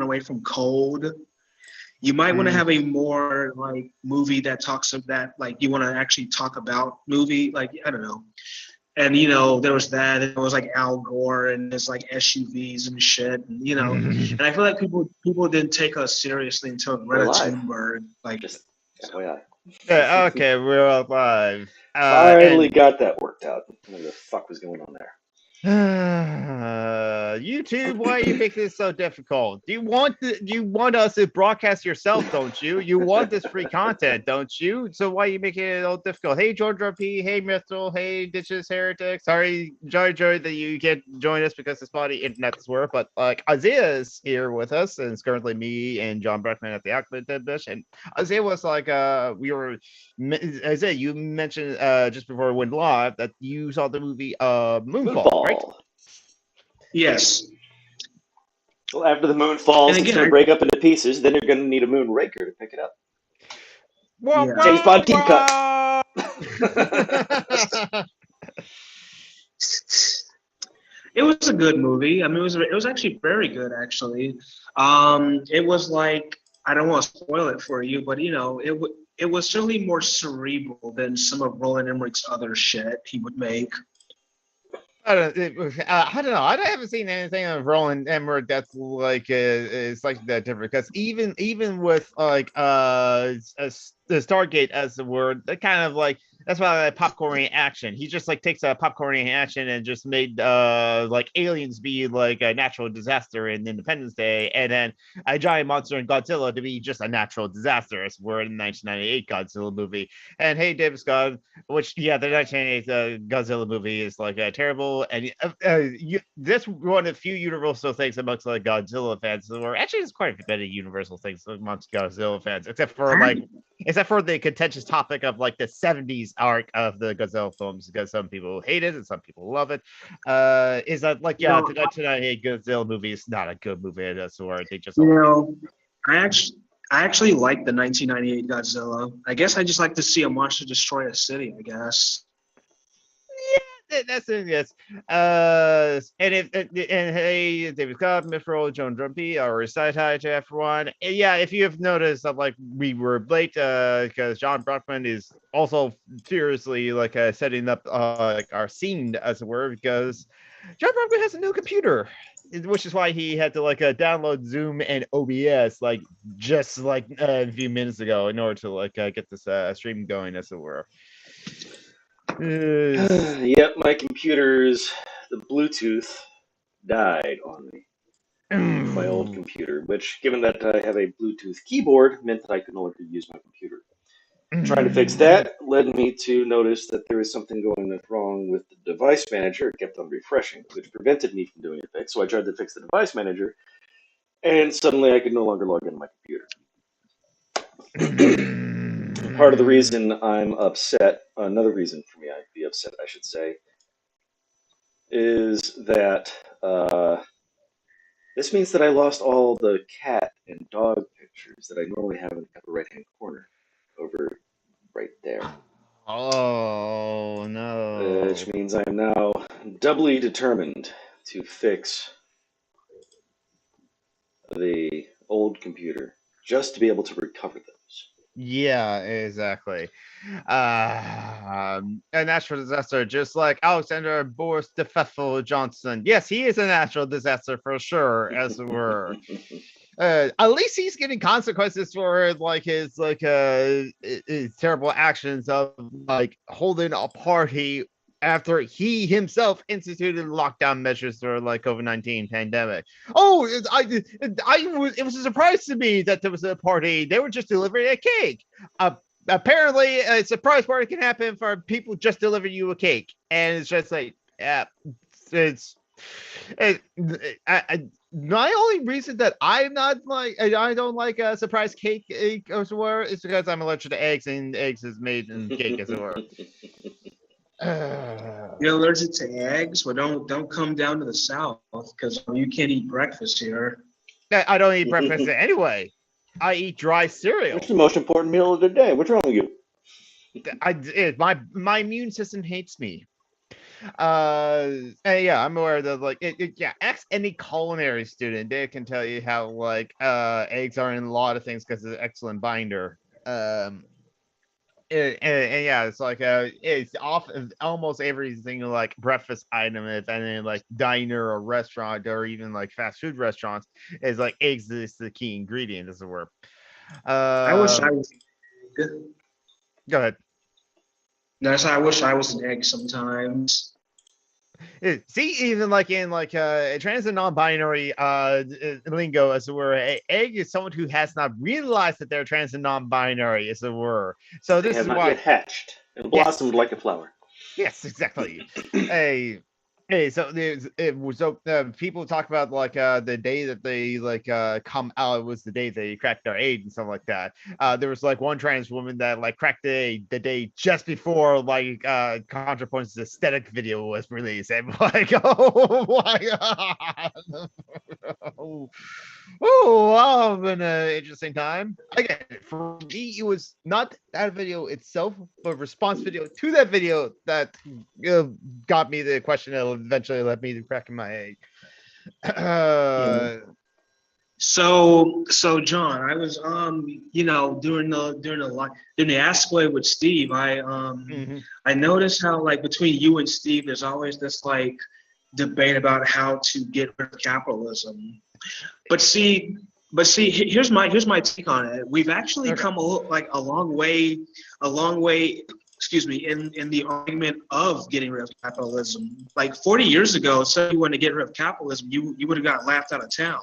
away from cold. You might want to have a more like movie that talks of that, like you want to actually talk about movie, like I don't know. And there was that. And it was like Al Gore and there's like SUVs and shit, and And I feel like people didn't take us seriously until Greta Thunberg. Like, just FYI. Yeah, okay, we're live. Finally got that worked out. What the fuck was going on there? YouTube, why are you making this so difficult? You want us to broadcast yourself, don't you? You want this free content, don't you? So why are you making it all difficult? Hey, George RP, hey, Mithril, hey, Ditches Heretic. Sorry, Joy, that you can't join us because the spotty internet's work, but like Isaiah is here with us, and it's currently me and John Breckman at the Alchemy and Isaiah was like, Isaiah, you mentioned just before we went live that you saw the movie Moonfall. Right? Yes. Well, after the moon falls, it's going to break up into pieces. Then you're going to need a moon raker to pick it up. James Bond deep cut. It was a good movie. I mean, it was actually very good. Actually, it was like, I don't want to spoil it for you, but it was certainly more cerebral than some of Roland Emmerich's other shit he would make. I don't know. I haven't seen anything of Roland Emmerich that's like is like that different. Because even with like the Stargate as the word, that kind of like that's why like popcorn action. He just like takes a popcorn action and just made like aliens be like a natural disaster in Independence Day, and then a giant monster in Godzilla to be just a natural disaster, as we're in the 1998 Godzilla movie. And hey, David Scott, which the 1998 Godzilla movie is like terrible, and this one of the few universal things amongst like Godzilla fans, or actually there's quite a bit of universal things amongst Godzilla fans, except for the contentious topic of like the 70s arc of the Godzilla films, because some people hate it and some people love it. Is that like, the 1998 Godzilla movie is not a good movie, or they just I actually like the 1998 Godzilla. I guess I just like to see a monster destroy a city, I guess. That's it, yes. And hey, David Scott, Mithril, Joan Drumpy, our side hi to everyone. And yeah, if you have noticed that like we were late, because John Brockman is also furiously like setting up like our scene, as it were, because John Brockman has a new computer, which is why he had to like download Zoom and OBS like just like a few minutes ago in order to like get this stream going, as it were. Yep, my computer's the Bluetooth died on me. My old computer, which, given that I have a Bluetooth keyboard, meant that I could no longer use my computer. Trying to fix that led me to notice that there was something going wrong with the device manager. It kept on refreshing, which prevented me from doing a fix. So I tried to fix the device manager, and suddenly I could no longer log into my computer. Part of the reason I'm upset, another reason for me I'd be upset, I should say, is that this means that I lost all the cat and dog pictures that I normally have in the upper right-hand corner, over right there. Oh, no. Which means I'm now doubly determined to fix the old computer, just to be able to recover those. Yeah, exactly. A natural disaster, just like Alexander Boris DeFeffel Johnson. Yes, he is a natural disaster for sure, as it were. At least he's getting consequences for like his terrible actions of like holding a party after he himself instituted lockdown measures for like COVID-19 pandemic. It was a surprise to me that there was a party. They were just delivering a cake. Apparently, a surprise party can happen for people just delivering you a cake, and it's just like, my only reason that I don't like a surprise cake, as it were, is because I'm allergic to eggs, and eggs is made in cake, as it were. You're allergic to eggs? Well, don't come down to the South, because you can't eat breakfast here. I don't eat breakfast anyway. I eat dry cereal. What's the most important meal of the day? What's wrong with you? My immune system hates me. And yeah, I'm aware that like yeah, ask any culinary student, they can tell you how like eggs are in a lot of things because it's an excellent binder. And yeah, it's like it's off of almost every single like breakfast item, if any like diner or restaurant or even like fast food restaurants, is like eggs is the key ingredient, as it were. I wish I Um, was. Go ahead. That's I wish I was an egg sometimes. See, even like in like trans and non-binary lingo, as it were, egg is someone who has not realized that they're trans and non-binary, as it were. So They this have is not why. yet hatched and Yes, blossomed like a flower. yes, exactly. Hey, so people talk about like the day that they like come out was the day they cracked their egg and stuff like that. There was like one trans woman that like cracked the day just before like ContraPoint's aesthetic video was released, and like, oh my god. Oh, been an interesting time. Again, for me, it was not that video itself, but response video to that video that got me the question that eventually led me to cracking my egg. So John, I was during the Ask Away with Steve, Mhm. I noticed how like between you and Steve, there's always this like debate about how to get rid of capitalism. But see, here's my take on it. We've actually Okay. come a long way, excuse me, in the argument of getting rid of capitalism. Like 40 years ago, if you wanted to get rid of capitalism, you would have got laughed out of town.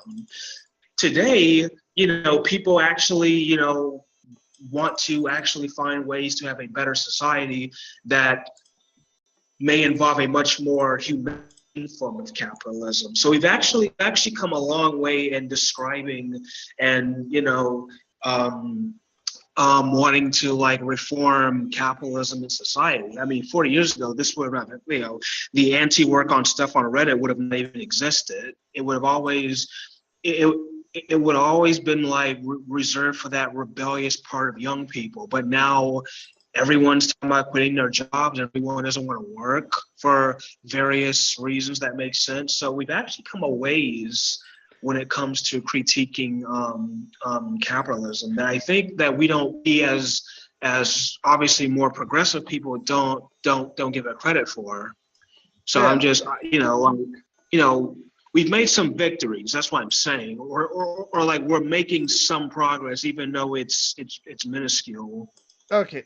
Today, people actually, want to actually find ways to have a better society that may involve a much more humane form of capitalism. So we've actually come a long way in describing and wanting to like reform capitalism in society. I mean, 40 years ago, this would have, the anti-work on stuff on Reddit would have not even existed. It would have always, it, it would have always been like reserved for that rebellious part of young people. But now everyone's talking about quitting their jobs. Everyone doesn't want to work for various reasons that make sense. So we've actually come a ways when it comes to critiquing capitalism. And I think that we as obviously more progressive people don't give it credit for. So Yeah. I'm just we've made some victories. That's what I'm saying, or like we're making some progress, even though it's minuscule. Okay.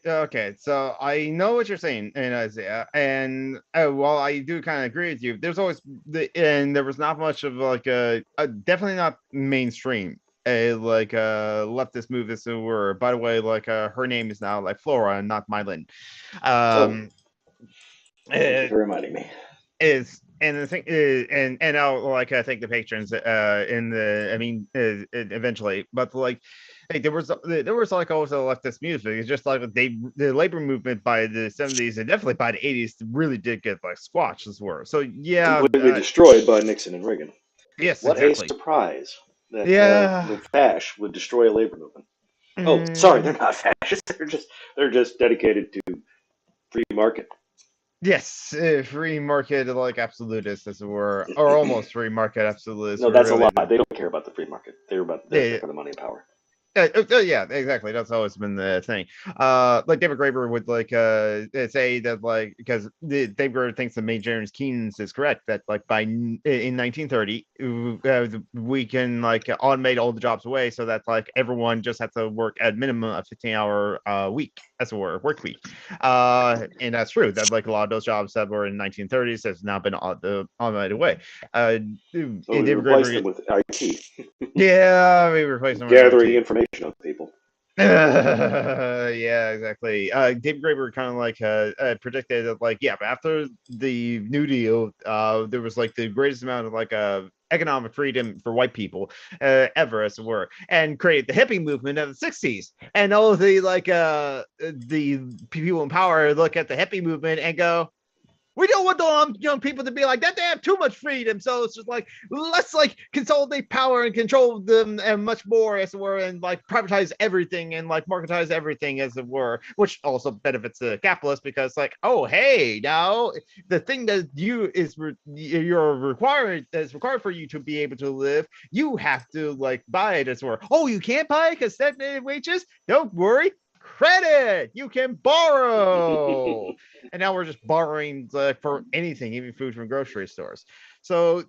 So I know what you're saying, and Isaiah, and while I do kind of agree with you, there was not much of like definitely not mainstream. Like leftist movies who were, by the way, like her name is now like Flora and not Mylan. Thank you Uh, for reminding me. is and the thing is, and I'll like I thank the patrons in the eventually, but like hey, there was like always a leftist music. It's just like the labor movement by the 70s and definitely by the 80s really did get like squashed as well. So yeah, Completely destroyed by Nixon and Reagan. yes, What a exactly. surprise that Yeah. the fash would destroy a labor movement. Oh, sorry, Mm, they're not fascists. They're just dedicated to free market. yes, free market like absolutists as it were, or almost free market absolutists. No, Were that's a really lie. They don't care about the free market. They're there for the money and power. Yeah, exactly. That's always been the thing. Like David Graeber would like say that like because David Graeber thinks that Major James Keynes is correct that like in 1930 we can like automate all the jobs away so that like everyone just has to work at minimum a 15-hour week as a work week. And that's true. That like a lot of those jobs that were in 1930s has now been automated away. So we replaced them with IT. Yeah, we replaced them with Gathering IT. information on people. Yeah, exactly. David Graeber kind of like predicted that, like, yeah, after the New Deal, there was like the greatest amount of like economic freedom for white people ever, as it were, and created the hippie movement of the 60s. And all of the like the people in power look at the hippie movement and go, We don't want the young people to be like that. They have too much freedom, so it's just like let's like consolidate power and control them and much more, as it were, and like privatize everything and like marketize everything, as it were, which also benefits the capitalists because like, oh hey, now the thing that you're required that's required for you to be able to live, you have to like buy it, as it were. Oh, you can't buy it because stagnated wages? Don't worry. Credit, you can borrow. And now we're just borrowing for anything, even food from grocery stores. So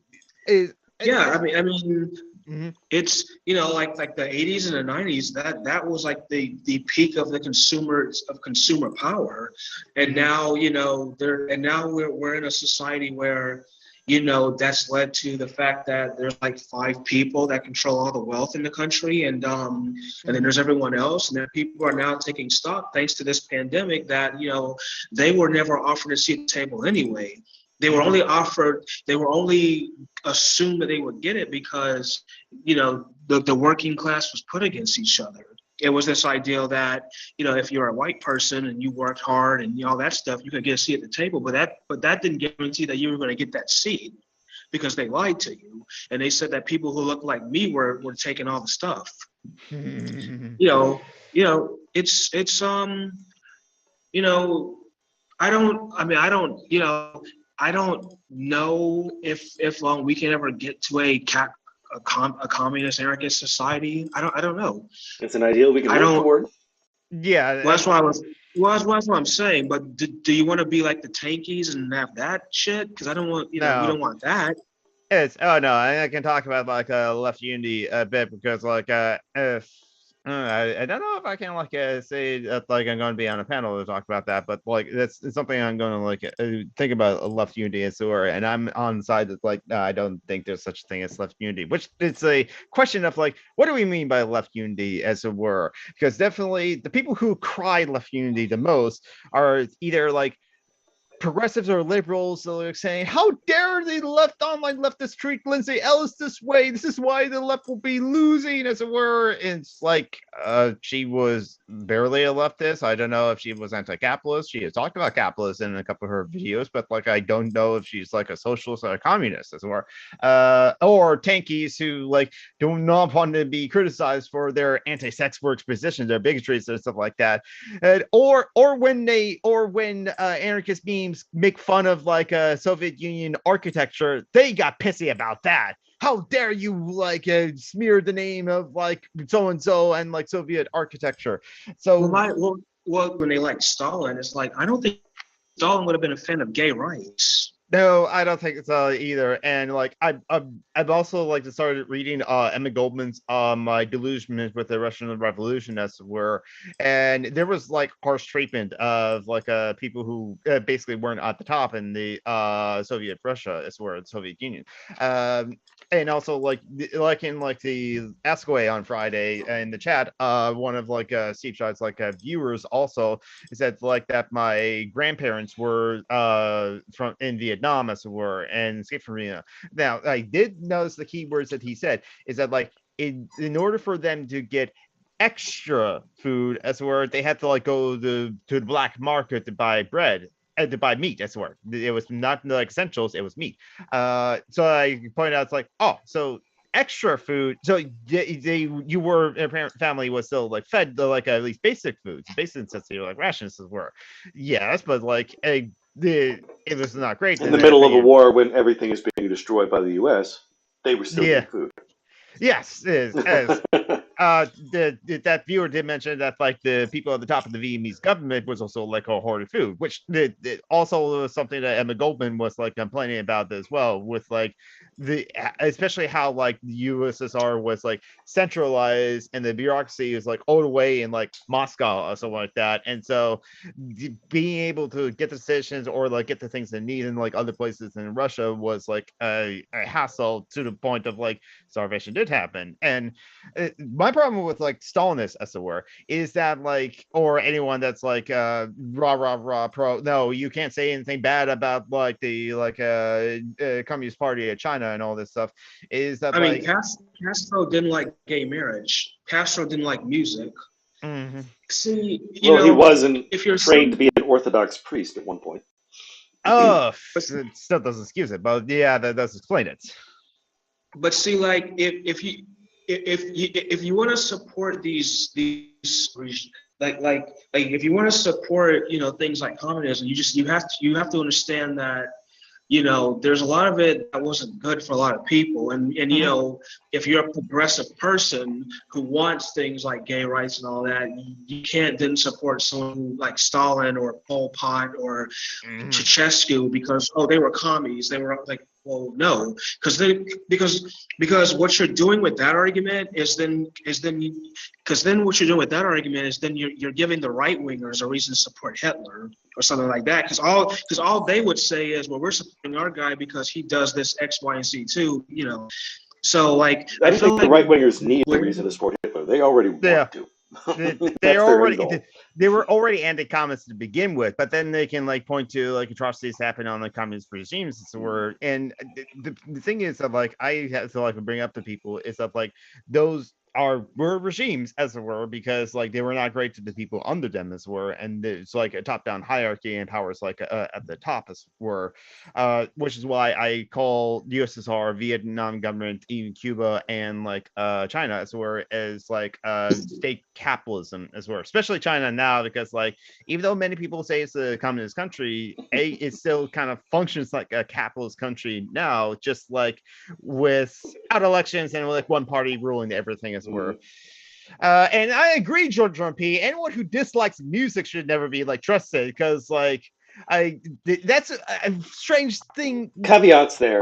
Yeah, I mean, mhm. it's like the 80s and the 90s, that was like the peak of the consumer power, and now now we're in a society where that's led to the fact that there's like 5 people that control all the wealth in the country, and then there's everyone else, and then people are now taking stock thanks to this pandemic that they were never offered a seat at the table anyway. They were only assumed that they would get it because the working class was put against each other. It was this idea that if you're a white person and you worked hard and all that stuff, you could get a seat at the table, but that didn't guarantee that you were going to get that seat, because they lied to you and they said that people who looked like me were taking all the stuff. It's I don't know if we can ever get to a communist anarchist society. I don't know. It's an ideal we can work toward. Yeah, well, that's what I'm saying. But do you want to be like the tankies and have that shit? Because I don't want we don't want that. I can talk about like left unity a bit because like if I don't know if I can like say that like I'm going to be on a panel to talk about that, but like it's something I'm going to like think about left unity as well. And I'm on the side that's like, no, I don't think there's such a thing as left unity, which it's a question of like, what do we mean by left unity, as it were? Because definitely the people who cry left unity the most are either like progressives or liberals that are saying, how dare the left online leftists treat Lindsay Ellis this way? This is why the left will be losing, as it were. And it's like she was barely a leftist. I don't know if she was anti-capitalist. She has talked about capitalism in a couple of her videos, but like I don't know if she's like a socialist or a communist, as it were. Or tankies who like do not want to be criticized for their anti-sex works positions, their bigotries and stuff like that. Or when anarchist memes make fun of like a Soviet Union architecture, they got pissy about that. How dare you like smear the name of like so and so and like Soviet architecture? So well, when they like Stalin, it's like I don't think Stalin would have been a fan of gay rights. No, I don't think so either. And like I've also like started reading Emma Goldman's My Delusion with the Russian Revolution, as it were, and there was like harsh treatment of like people who basically weren't at the top in the Soviet Russia, as it were, the Soviet Union. And also like in like the Ask Away on Friday in the chat, one of like Steve Shot's like viewers also said like that my grandparents were from in Vietnam, as it were, and escaped from Vietnam. Now I did notice the key words that he said is that like in order for them to get extra food, as it were, they had to like go to the black market to buy bread. To buy meat, as it were. It was not like essentials, it was meat. So I pointed out, it's like, oh, so extra food. So your family was still like fed the like at least basic foods, basic necessity, like rations were. Yes, but like it was not great. In the middle of a war when everything is being destroyed by the U.S., they were still getting food. Yes, it is. That viewer did mention that like the people at the top of the Vietnamese government was also like a hoard of food, which it also was something that Emma Goldman was like complaining about as well, with like especially how like the USSR was like centralized and the bureaucracy is like all the way in like Moscow or something like that, and so being able to get the decisions or like get the things they need in like other places in Russia was like a hassle, to the point of like starvation did happen. And my problem with like Stalinists, as it were, is that like, or anyone that's like rah pro, no, you can't say anything bad about like the like Communist Party of China and all this stuff, is that I mean Castro didn't like gay marriage. Castro didn't like music. Mm-hmm. See, he wasn't trained to be an Orthodox priest at one point. Oh, it still doesn't excuse it, but yeah, that does explain it. But see, like if you want to support these like if you want to support things like communism, you have to understand that there's a lot of it that wasn't good for a lot of people. And if you're a progressive person who wants things like gay rights and all that, you can't then support someone like Stalin or Pol Pot or Ceausescu because, they were commies. They were like, well, no, because what you're doing with that argument is then what you're doing with that argument is then you're giving the right wingers a reason to support Hitler or something like that. Because all they would say is, well, we're supporting our guy because he does this X, Y, and Z too. So like I think the right wingers need a reason to support Hitler. They already want to. They were already anti-communist to begin with, but then they can like point to like atrocities happen on the communist regimes. And the thing is that like I have to like bring up to people is that like those were regimes as it were because like they were not great to the people under them as were, and it's like a top-down hierarchy and powers like at the top as were, which is why I call the USSR, Vietnam government, even Cuba and like China as were as like state capitalism as were, especially China now because like even though many people say it's a communist country, it still kind of functions like a capitalist country now, just like without elections and like one party ruling everything as were. And I agree, George P. Anyone who dislikes music should never be like trusted because like that's a strange thing. Caveats there.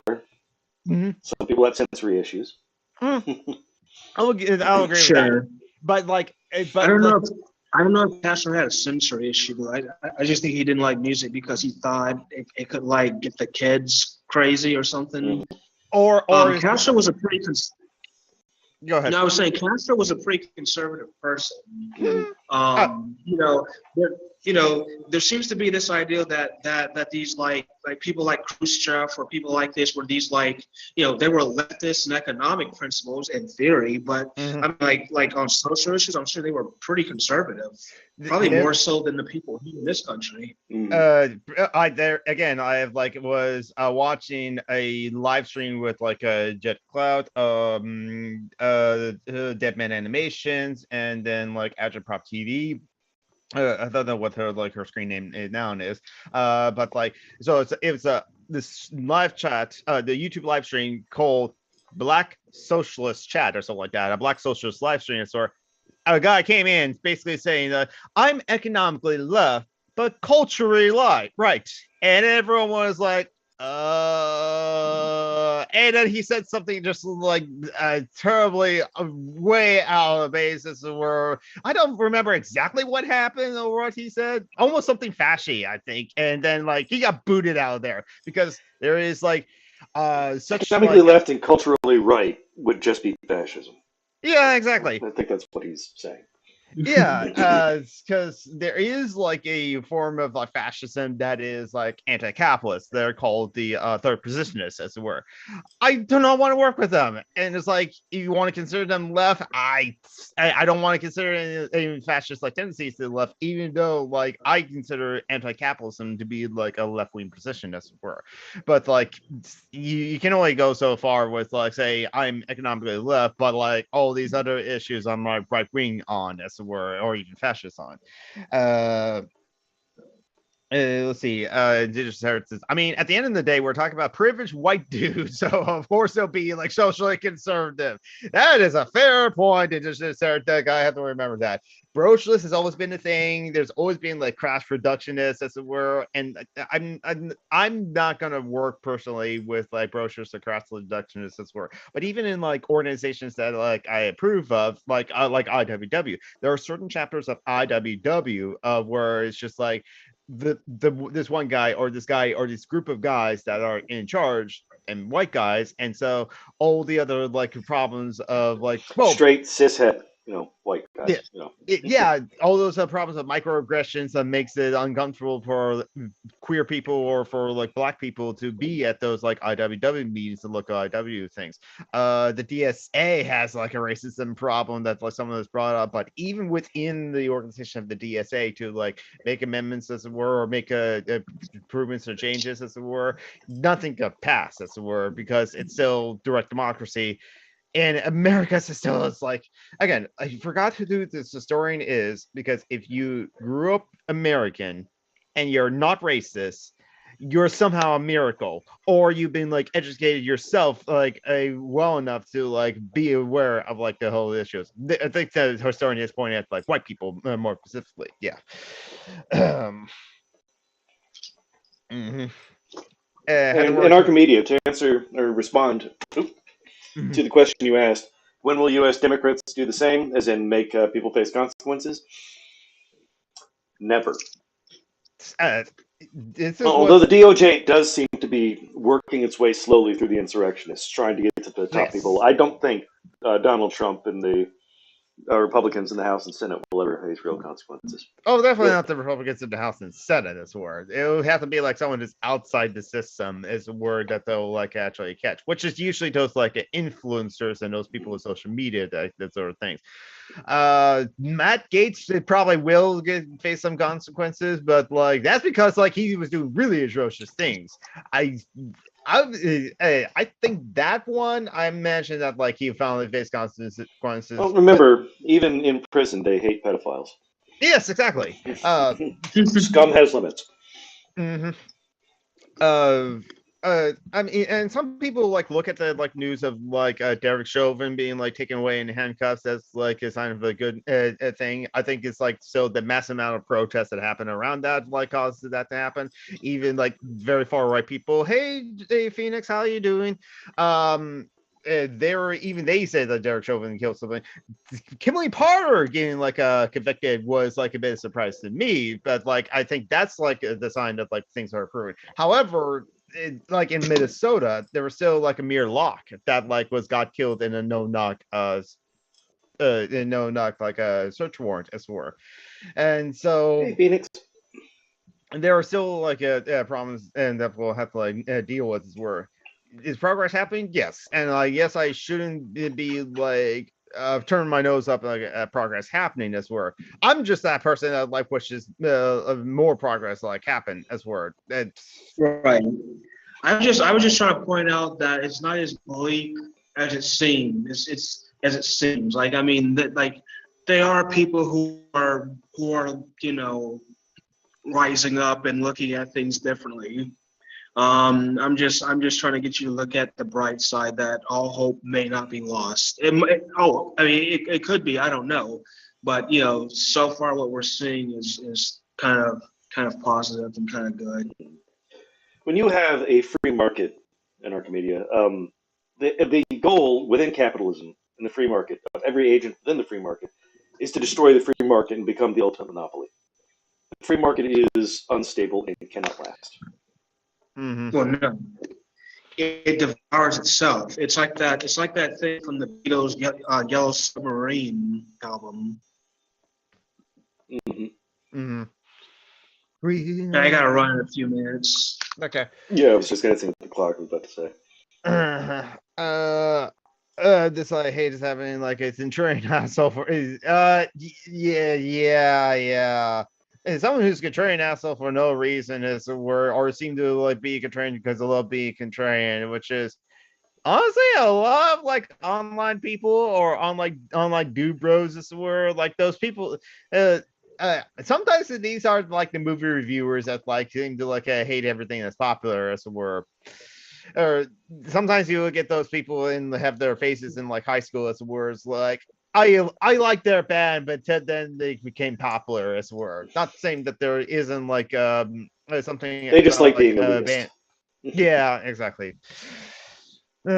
Some people have sensory issues. I'll agree with that. But like, I don't know. I don't know if Castro had a sensory issue, but I just think he didn't like music because he thought it could like get the kids crazy or something. Or Castro was a pretty. Go ahead. No, I was saying Castro was a pretty conservative person. There seems to be this idea that these like people like Khrushchev or people like this were these like they were leftist and economic principles in theory, but I'm like on social issues, I'm sure they were pretty conservative, probably more so than the people here in this country. I have like was watching a live stream with like a Jet Cloud, Deadman Animations, and then like Agitprop TV. I don't know what her screen name now is, but like so it was this live chat, the YouTube live stream called Black Socialist Chat or something like that, a Black Socialist live stream. So a guy came in basically saying that I'm economically left but culturally right, and everyone was like, and then he said something just like terribly way out of basis where I don't remember exactly what happened or what he said, almost something fashy, I think, and then like he got booted out of there because there is like such economically left and culturally right would just be fascism. Yeah, exactly. I think that's what he's saying. Yeah, because there is like a form of like fascism that is like anti-capitalist. They're called the third positionists, as it were. I do not want to work with them, and it's like if you want to consider them left, I don't want to consider any fascist like tendencies to the left, even though like I consider anti-capitalism to be like a left-wing position, as it were. But like you can only go so far with like say I'm economically left, but like all these other issues I'm like right-wing on, as were, or even fascist on. Let's see. Indigenous heritage. I mean, at the end of the day, we're talking about privileged white dudes, so of course they'll be like socially conservative. That is a fair point. Indigenous heritage. I have to remember that. Brochureless has always been a thing. There's always been like crash reductionists, as it were, and I'm not gonna work personally with like brochures or crash reductionists, as it were. But even in like organizations that like I approve of, like IWW, there are certain chapters of IWW where it's just like this one guy or this group of guys that are in charge and white guys, and so all the other like problems of like straight cishet white guys. Yeah, all those problems of microaggressions that makes it uncomfortable for queer people or for like black people to be at those like IWW meetings to look at IW things. The DSA has like a racism problem that like someone has brought up, but even within the organization of the DSA to like make amendments as it were, or make improvements or changes as it were, nothing got passed as it were, because it's still direct democracy. And America still is like, again, I forgot who this historian is, because if you grew up American and you're not racist, you're somehow a miracle, or you've been like educated yourself like well enough to like be aware of like the whole issues. I think the historian is pointing at like white people more specifically. Yeah. Mhm. And Archimedia, to answer or respond to the question you asked, when will U.S. Democrats do the same, as in make people face consequences? Never. Although the DOJ does seem to be working its way slowly through the insurrectionists, trying to get to the top people, I don't think Donald Trump and the Republicans in the House and Senate will ever face real consequences. Oh, definitely not the Republicans in the House and Senate, as a word. It would have to be like someone who's outside the system is a word that they'll like actually catch, which is usually those like influencers and those people with social media, that sort of things. Matt Gaetz probably will face some consequences, but like that's because like he was doing really atrocious things. I think that one, I imagine that like he finally faced consequences. Well, remember, even in prison, they hate pedophiles. Yes, exactly. Scum has limits. Mm-hmm. I mean, and some people like look at the like news of like Derek Chauvin being like taken away in handcuffs as like a sign of a good thing. I think it's like so the massive amount of protests that happen around that like caused that to happen. Even like very far right people, hey Phoenix, how are you doing? They said that Derek Chauvin killed something. Kimberly Parker getting like convicted was like a bit of a surprise to me, but like I think that's like the sign that like things are improving. However, like in Minnesota, there was still like a mere lock that like got killed in a no knock like a search warrant as it were, and so hey, Phoenix. There are still like problems and that we'll have to like deal with as it were. Is progress happening? Yes, and yes, I shouldn't be like turning my nose up like progress happening as were. I'm just that person that like wishes more progress like happen as were. Right. I was just trying to point out that it's not as bleak as it seems. It's as it seems. Like I mean, that like there are people who are rising up and looking at things differently. I'm just trying to get you to look at the bright side that all hope may not be lost. It could be. I don't know, but so far what we're seeing is kind of positive and kind of good. When you have a free market in Archimedia, the goal within capitalism in the free market of every agent within the free market is to destroy the free market and become the ultimate monopoly. The free market is unstable and cannot last. Mm-hmm. Well, no, it devours itself. It's like that. It's like that thing from the Beatles' Yellow Submarine album. Mm-hmm. Mm-hmm. I gotta run in a few minutes. Okay. Yeah, I was just gonna say what the clock was about to say. This I hate is happening like a Centurion asshole for yeah. And someone who's contrarian asshole for no reason is a word, or seem to like be contrarian because they love being contrarian, which is honestly a lot of like online people or online dude bros as were like those people. Sometimes these are like the movie reviewers that like seem to like hate everything that's popular as it were. Or sometimes you will get those people and have their faces in like high school as words like I like their band, but then they became popular as were. Not saying that there isn't like something they just like being a band. Yeah, exactly. But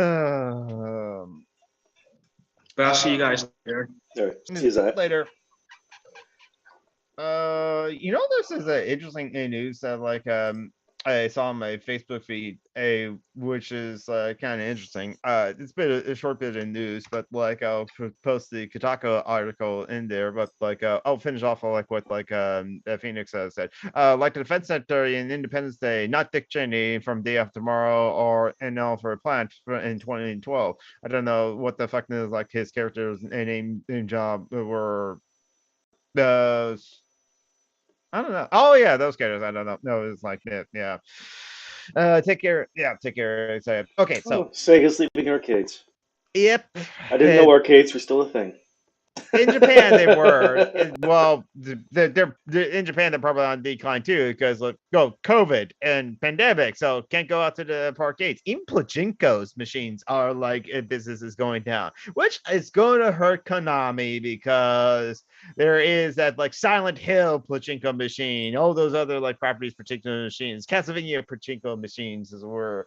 I'll see you guys later. All right, see you later. This is an interesting news that like I saw on my Facebook feed, which is kind of interesting. It's been a short bit of news, but like I'll post the Kotaku article in there. But like I'll finish off like what like Phoenix said. Like the defense secretary in Independence Day, not Dick Cheney from Day After Tomorrow or NL for a Plant in 2012. I don't know what the fuck is like his character's name and job were. Uh, I don't know. Oh yeah, those characters. I don't know. No, it's like that. Yeah. Take care. Yeah, take care. So, okay, so Sega's leaving arcades. yep. I didn't know arcades were still a thing. In Japan, they were. Well, they're in Japan. They're probably on decline too because look, COVID and pandemic, so can't go out to the arcades. Even pachinko's machines are like business is going down, which is going to hurt Konami because there is that like Silent Hill pachinko machine, all those other like properties pachinko machines, Castlevania pachinko machines as were.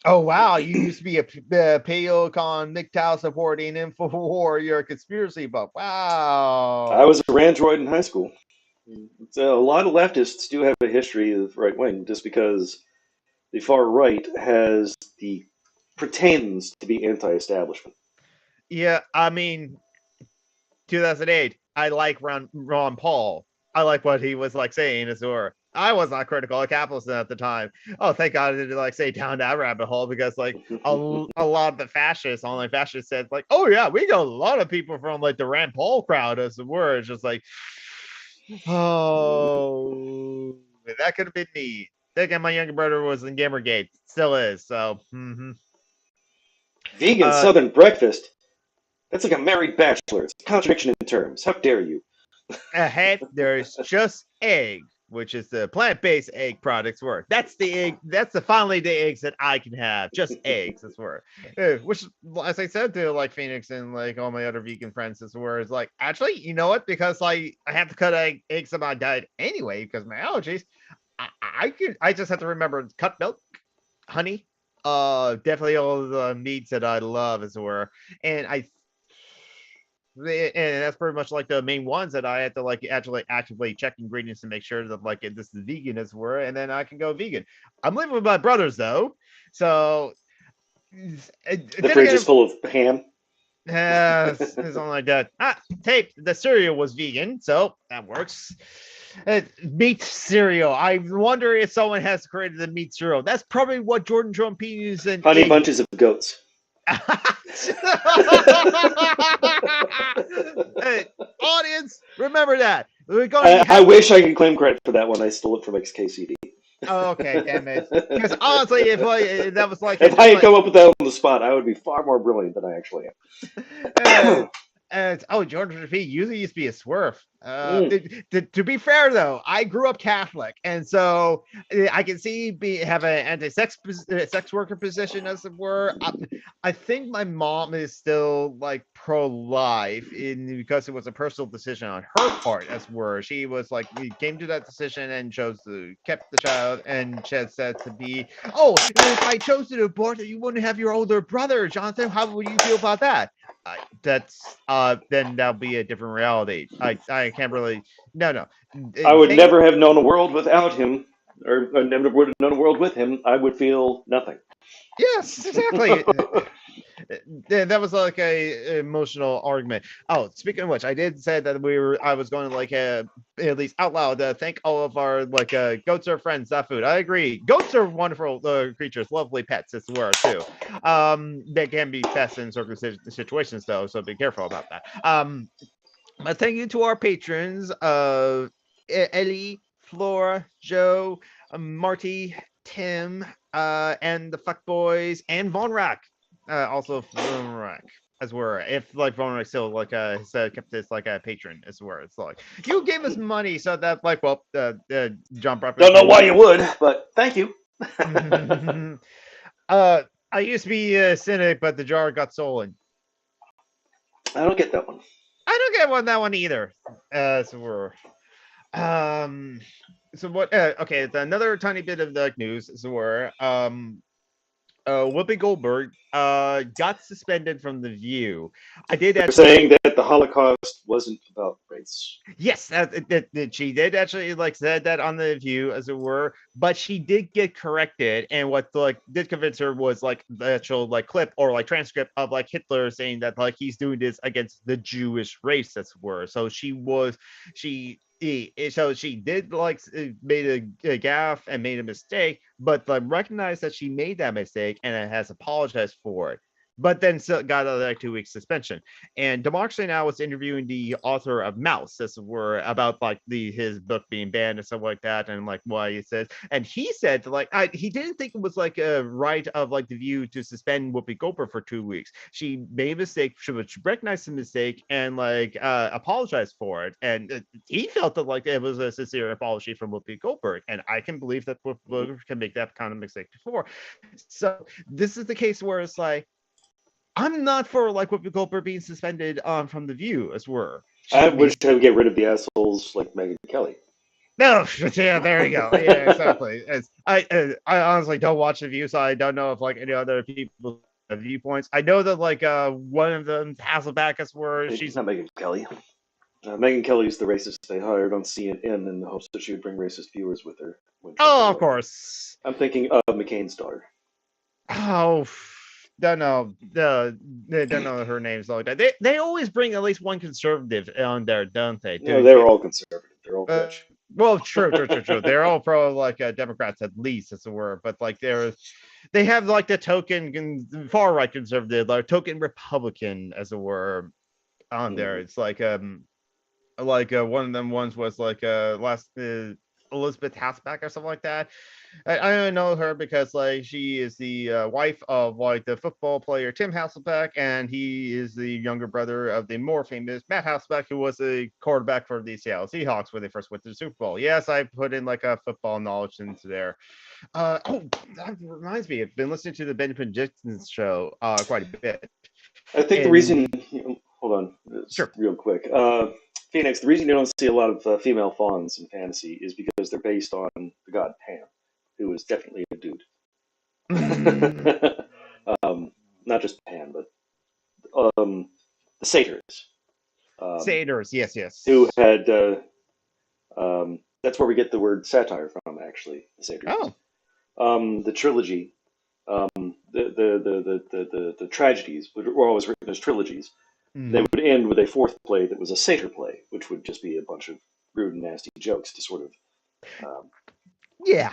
Oh wow, you used to be a Paleocon MGTOW supporting InfoWar, you're a conspiracy buff. Wow. I was a Randroid in high school. So a lot of leftists do have a history of right wing, just because the far right pretends to be anti-establishment. Yeah, I mean, 2008. I like Ron Paul. I like what he was like saying as well. I was not critical of capitalism at the time. Oh, thank God I didn't like say down that rabbit hole because like a lot of the fascists, online fascists said like, oh yeah, we got a lot of people from like the Rand Paul crowd as the word. It's just like, oh, that could have been me. Thinking my younger brother was in Gamergate, still is. So, Vegan Southern breakfast. That's like a married bachelor. It's a contradiction in terms. How dare you? Ahead, there's just egg, which is the plant-based egg products work. That's the egg. That's finally the eggs that I can have. Just eggs. That's where. Which, as I said to like Phoenix and like all my other vegan friends, is where it's like actually, you know what? Because like I have to cut eggs in my diet anyway because of my allergies. I just have to remember cut milk, honey. Definitely all the meats that I love as it were, and that's pretty much like the main ones that I had to like actually actively check ingredients to make sure that like this is vegan as were, and then I can go vegan. I'm living with my brothers though, so the fridge is full of ham. something like that. Tape. The cereal was vegan, so that works. Meat cereal. I wonder if someone has created the meat cereal. That's probably what Jordan Trump used in Honey bunches of goats. Hey, audience, remember that. I wish I could claim credit for that one. I stole it from XKCD. Oh, okay, damn it. Because honestly, if that was like if I had come up with that on the spot, I would be far more brilliant than I actually am. Jordan P. usually used to be a swerve. To be fair, though, I grew up Catholic, and so I can see have an anti-sex sex worker position, as it were. I think my mom is still like pro-life because it was a personal decision on her part, as it were. She was like, we came to that decision and chose to kept the child, and she said to be, oh, if I chose to abort it, you wouldn't have your older brother, Jonathan. How would you feel about that? Then that'll be a different reality. I can't really no. I would never have known a world without him, or I never would have known a world with him. I would feel nothing. Yes, exactly. That was like a emotional argument. Oh, speaking of which, I did say that I was going to like at least out loud thank all of our like goats are friends, not food. I agree. Goats are wonderful creatures, lovely pets as well too. They can be pests in certain situations though, so be careful about that. But thank you to our patrons, Ellie, Flora, Joe, Marty, Tim, and the Fuck Boys, and Von Rack. Also Von Rack, as were. If like Von Rack still like kept this like a patron as were. It's like you gave us money, so that like John Brock. Don't know why you would, but thank you. I used to be a cynic, but the jar got stolen. I don't get that one. I don't get that one either. So we're so what okay, another tiny bit of the news. So we're Whoopi Goldberg got suspended from The View. I did that saying that the Holocaust wasn't about rape. points. Yes, that she did actually like said that on the View, as it were, but she did get corrected, and what like did convince her was like the actual like clip or like transcript of like Hitler saying that like he's doing this against the Jewish race, as it were. So so she did like made a gaffe and made a mistake, but like recognized that she made that mistake and has apologized for it. But then still got a like 2 week suspension. And Democracy Now! Was interviewing the author of Mouse, as it were, about like his book being banned and stuff like that, and like why he says. And he said like he didn't think it was like a right of like the View to suspend Whoopi Goldberg for 2 weeks. She made a mistake, she recognized the mistake and like apologized for it. And he felt that like it was a sincere apology from Whoopi Goldberg, and I can believe that Whoopi Goldberg can make that kind of mistake before. So this is the case where it's like, I'm not for like Whoopi Goldberg being suspended from the View, as were. I wish I would get rid of the assholes like Megyn Kelly. No, yeah, there you go. Yeah, exactly. I honestly don't watch the View, so I don't know if like any other people's viewpoints. I know that like one of them Hasselback, as were. She's not Megyn Kelly. Megyn Kelly is the racist they hired on CNN in the hopes that she would bring racist viewers with her. Oh, of course. I'm thinking of McCain's daughter. Oh. Don't know. They don't know her name's like that. They always bring at least one conservative on there, don't they? No, they're all conservative. They're all rich. Well, true. They're all pro like Democrats at least, as it were. But like they have like the token far right conservative, like token Republican, as it were, on there. It's like one of them ones was like last Elizabeth Hasselback or something like that. I don't know her because like she is the wife of like the football player Tim Hasselback, and he is the younger brother of the more famous Matt Hasselback, who was a quarterback for the Seattle Seahawks when they first went to the Super Bowl. Yes, I put in like a football knowledge into there. That reminds me, I've been listening to the Benjamin Dixon's show quite a bit. I think the reason, hold on, sure, real quick. Phoenix, the reason you don't see a lot of female fawns in fantasy is because they're based on the god Pan, who is definitely a dude. Not just Pan, but the satyrs. Satyrs, yes. Who had, that's where we get the word satire from, actually, the satyrs. Oh. The trilogy, the tragedies were always written as trilogies. They would end with a fourth play that was a satyr play, which would just be a bunch of rude and nasty jokes to sort of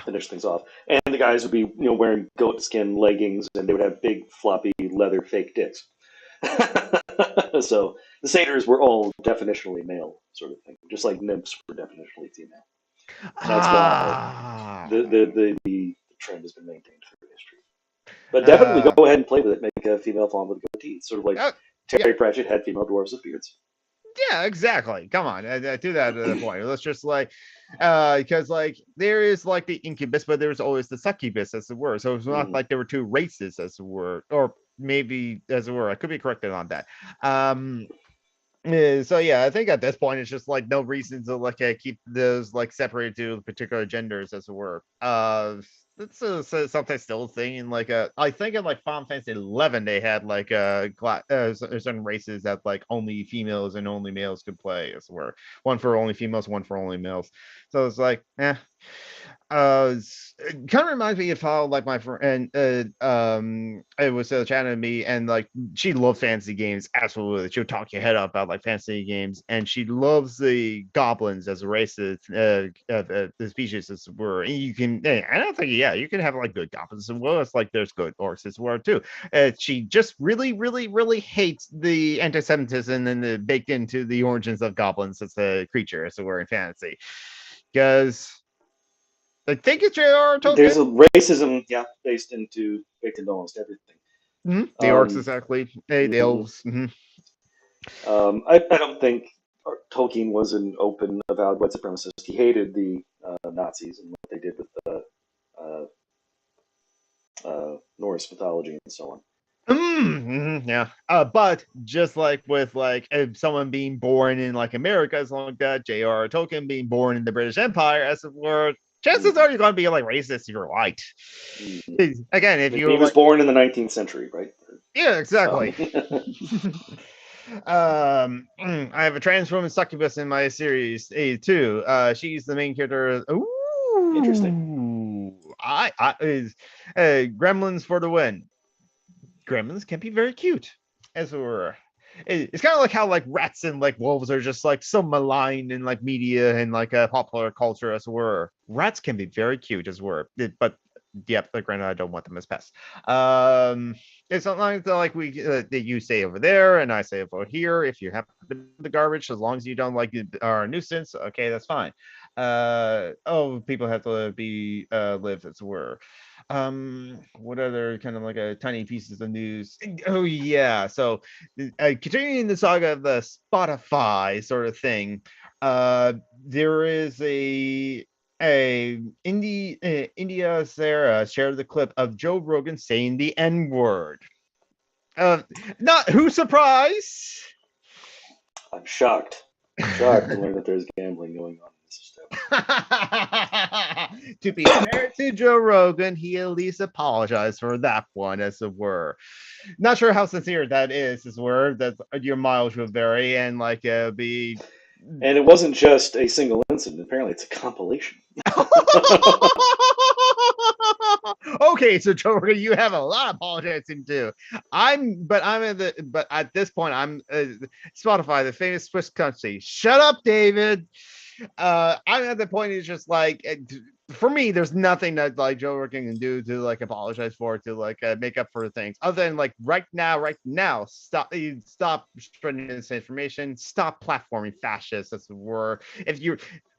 finish things off. And the guys would be wearing goat skin leggings, and they would have big floppy leather fake dicks. So the satyrs were all definitionally male, sort of thing, just like nymphs were definitionally female. That's why the trend has been maintained through history. But definitely go ahead and play with it. Make a female fawn with goatee, sort of like Terry Pratchett had female dwarves with beards. Yeah, exactly. Come on, I do that at a point. Let's just like, because like there is like the incubus, but there's always the succubus, as it were. So it's not like there were two races, as it were, or maybe as it were. I could be corrected on that. So yeah, I think at this point it's just like no reason to like keep those like separated to particular genders, as it were. It's something still a thing in like I think in like Final Fantasy 11 they had like certain races that like only females and only males could play, as it were. One for only females, one for only males. So it's like, it kind of reminds me of how like my friend it was chatting to me, and like she loves fantasy games. Absolutely, she'll talk your head up about like fantasy games, and she loves the goblins as a race of the species, as it were. And you can, I don't think, you can have like good goblins as well as like there's good orcs as well too. She just really hates the anti-Semitism and the baked into the origins of goblins as a creature, as it were, in fantasy, because I think it's J.R. Tolkien. There's a racism, baked into almost everything. The orcs, exactly. The elves. I don't think Tolkien was an open, avowed white supremacist. He hated the Nazis and what they did with the Norse mythology and so on. But just like with like someone being born in like America, as long as that, J.R. Tolkien being born in the British Empire, as it were, chances are you're going to be like racist if you're white. Again, if you he was born in the 19th century, right? Yeah, exactly. I have a trans woman succubus in my series too. She's the main character. Ooh, Interesting. I is Gremlins for the win. Gremlins can be very cute, as it were. It's kind of like how like rats and like wolves are just like so maligned in like media and like popular culture, as it were. Rats can be very cute, as it were. But yep, granted, I don't want them as pests. It's not like we that you say over there and I say over here. If you have the garbage, as long as you don't like are a nuisance, okay, that's fine. People have to be live, as it were. What other kind of like a tiny pieces of news? Oh yeah, so continuing the saga of the Spotify sort of thing, there is India Sarah shared the clip of Joe Rogan saying the N-word. Not who surprise. I'm shocked. I'm shocked to learn that there's gambling going on in this system. To be fair to Joe Rogan, he at least apologized for that one, as it were. Not sure how sincere that is, as it were. That your mileage will vary and like be. And it wasn't just a single incident. Apparently, it's a compilation. Okay, so Joe Rogan, you have a lot of apologizing to do. But at this point, I'm Spotify, the famous Swiss country. Shut up, David. I'm at the point. It's just like for me, there's nothing that like Joe Rogan can do to like apologize for, to like make up for things, other than like right now, stop spreading this information, stop platforming fascists, as it were.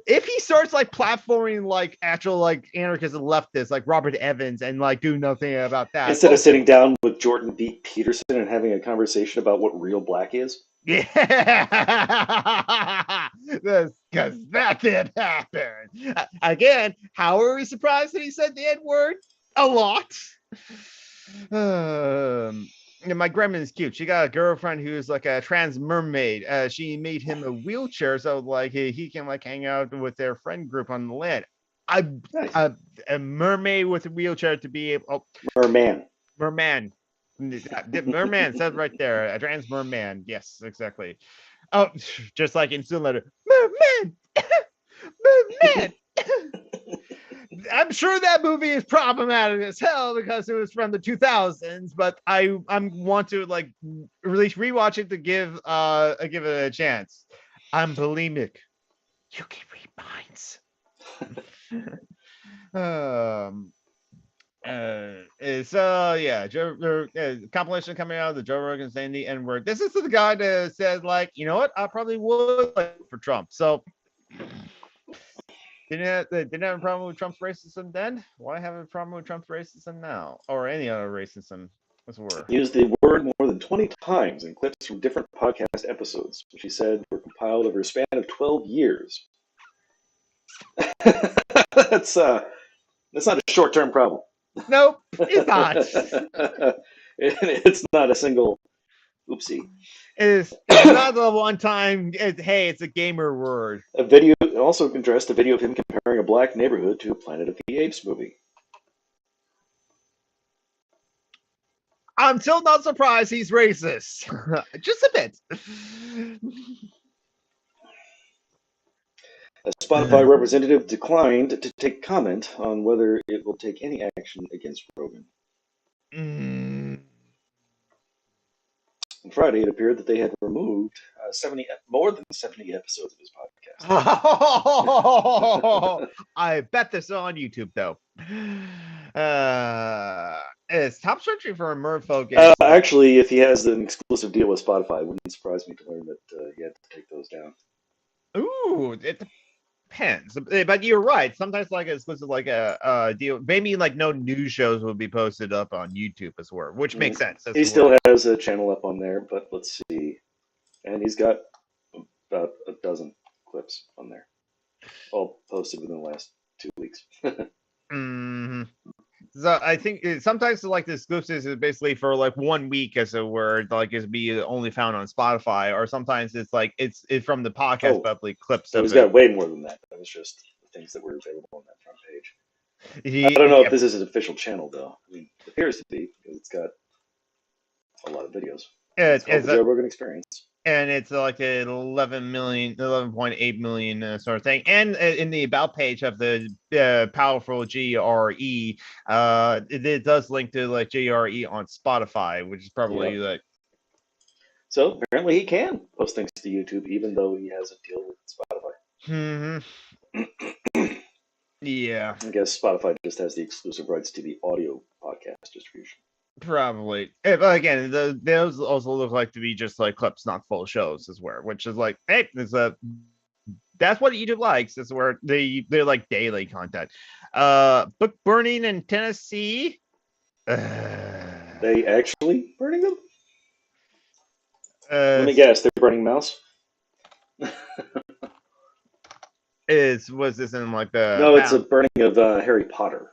If he starts like platforming like actual like anarchists and leftists like Robert Evans and like do nothing about that, instead of sitting down with Jordan B. Peterson and having a conversation about what real black is. Yeah, because that did happen. Again, how are we surprised that he said the N-word? A lot. My grandma is cute. She got a girlfriend who's like a trans mermaid. She made him a wheelchair so like he can like hang out with their friend group on the land. Nice. A mermaid with a wheelchair to be able. Merman. The merman said right there, a trans merman. Yes, exactly. Oh, just like in Soon Letter, merman, merman. I'm sure that movie is problematic as hell because it was from the 2000s, but I want to like at least rewatch it to give it a chance. I'm bulimic. You can read minds. Yeah, compilation coming out of the Joe Rogan saying the N-word. This is the guy that said like, you know what, I probably would like for Trump. So didn't have a problem with Trump's racism then. Why have a problem with Trump's racism now, or any other racism? What's the word? Used the word more than 20 times in clips from different podcast episodes, which he said were compiled over a span of 12 years. That's not a short-term problem. Nope, it's not. It's not a single oopsie. It's not the one time. Hey, it's a gamer word. A video also addressed a video of him comparing a black neighborhood to a Planet of the Apes movie. I'm still not surprised he's racist. Just a bit. A Spotify representative declined to take comment on whether it will take any action against Rogan. On Friday, it appeared that they had removed more than 70 episodes of his podcast. I bet this is on YouTube, though. Is Top searching for a merfolk game? Actually, if he has an exclusive deal with Spotify, it wouldn't surprise me to learn that he had to take those down. Ooh, it depends. But you're right. Sometimes like exclusive like a deal. Maybe like no news shows will be posted up on YouTube as well, which makes sense. He still has a channel up on there, but let's see. And he's got about a dozen clips on there, all posted within the last 2 weeks. So I think sometimes like the exclusives is basically for like 1 week, as it were, like is be only found on Spotify, or sometimes it's like it's from the podcast public clips. So he's got way more than that. That was just the things that were available on that front page. I don't know if this is an official channel though. I mean, it appears to be because it's got a lot of videos. It's called the Joe Rogan Experience. and it's like an 11.8 million sort of thing. And in the about page of the powerful GRE, it does link to like GRE on Spotify, which is probably Yep. like. So apparently he can post things to YouTube, even though he has a deal with Spotify. Yeah, I guess Spotify just has the exclusive rights to the audio podcast distribution. probably. But again, those also look like to be just like clips, not full shows, as well, which is like, hey, that's what YouTube likes. Is where they're like daily content. Book burning in Tennessee. They actually burning them? Let me Uh, guess, they're burning mouse? was this in like the No, it's a burning of Harry Potter.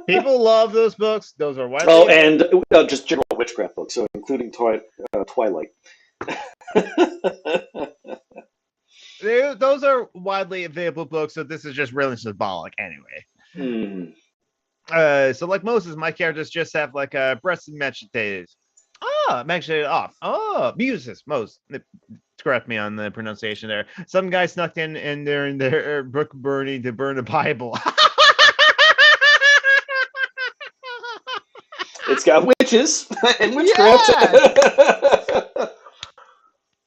people love those books. Those are widely. Oh, and just general witchcraft books, so including Twilight. Those are widely available books, so this is just really symbolic anyway. So like Moses, my characters just have like breasts and meditative. Meditated off. Muses, most. Correct me on the pronunciation there. Some guy snuck in and they're in their book burning to burn a Bible. It's got witches and witchcraft.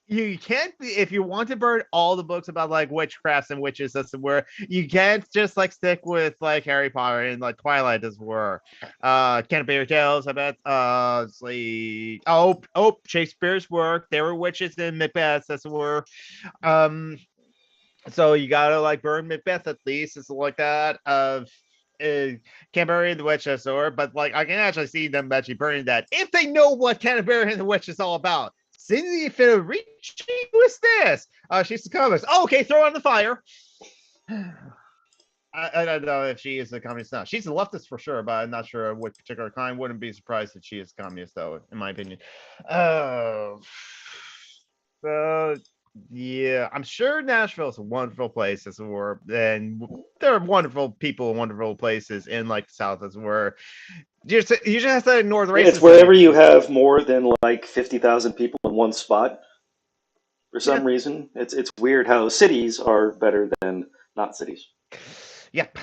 You can't be, if you want to burn all the books about like witchcrafts and witches, that's where you can't just like stick with like Harry Potter and like Twilight as were. Canterbury Tales, I bet. Shakespeare's work. There were witches in Macbeth, as were. So you gotta like burn Macbeth at least, it's like that. Canterbury and the Witch as were, but like I can actually see them actually burning that if they know what Canterbury and the Witch is all about. Cindy Federici, who is this? She's the communist. Oh, okay, throw on the fire. I don't know if she is a communist now. She's a leftist for sure, but I'm not sure what particular kind. Wouldn't be surprised if she is communist, though, in my opinion. Yeah, I'm sure Nashville is a wonderful place, as it were, and there are wonderful people and wonderful places in like the South, as it were. You just have to ignore the racism. It's wherever you have more than like 50,000 people in one spot. For some reason, it's weird how cities are better than not cities. Yep.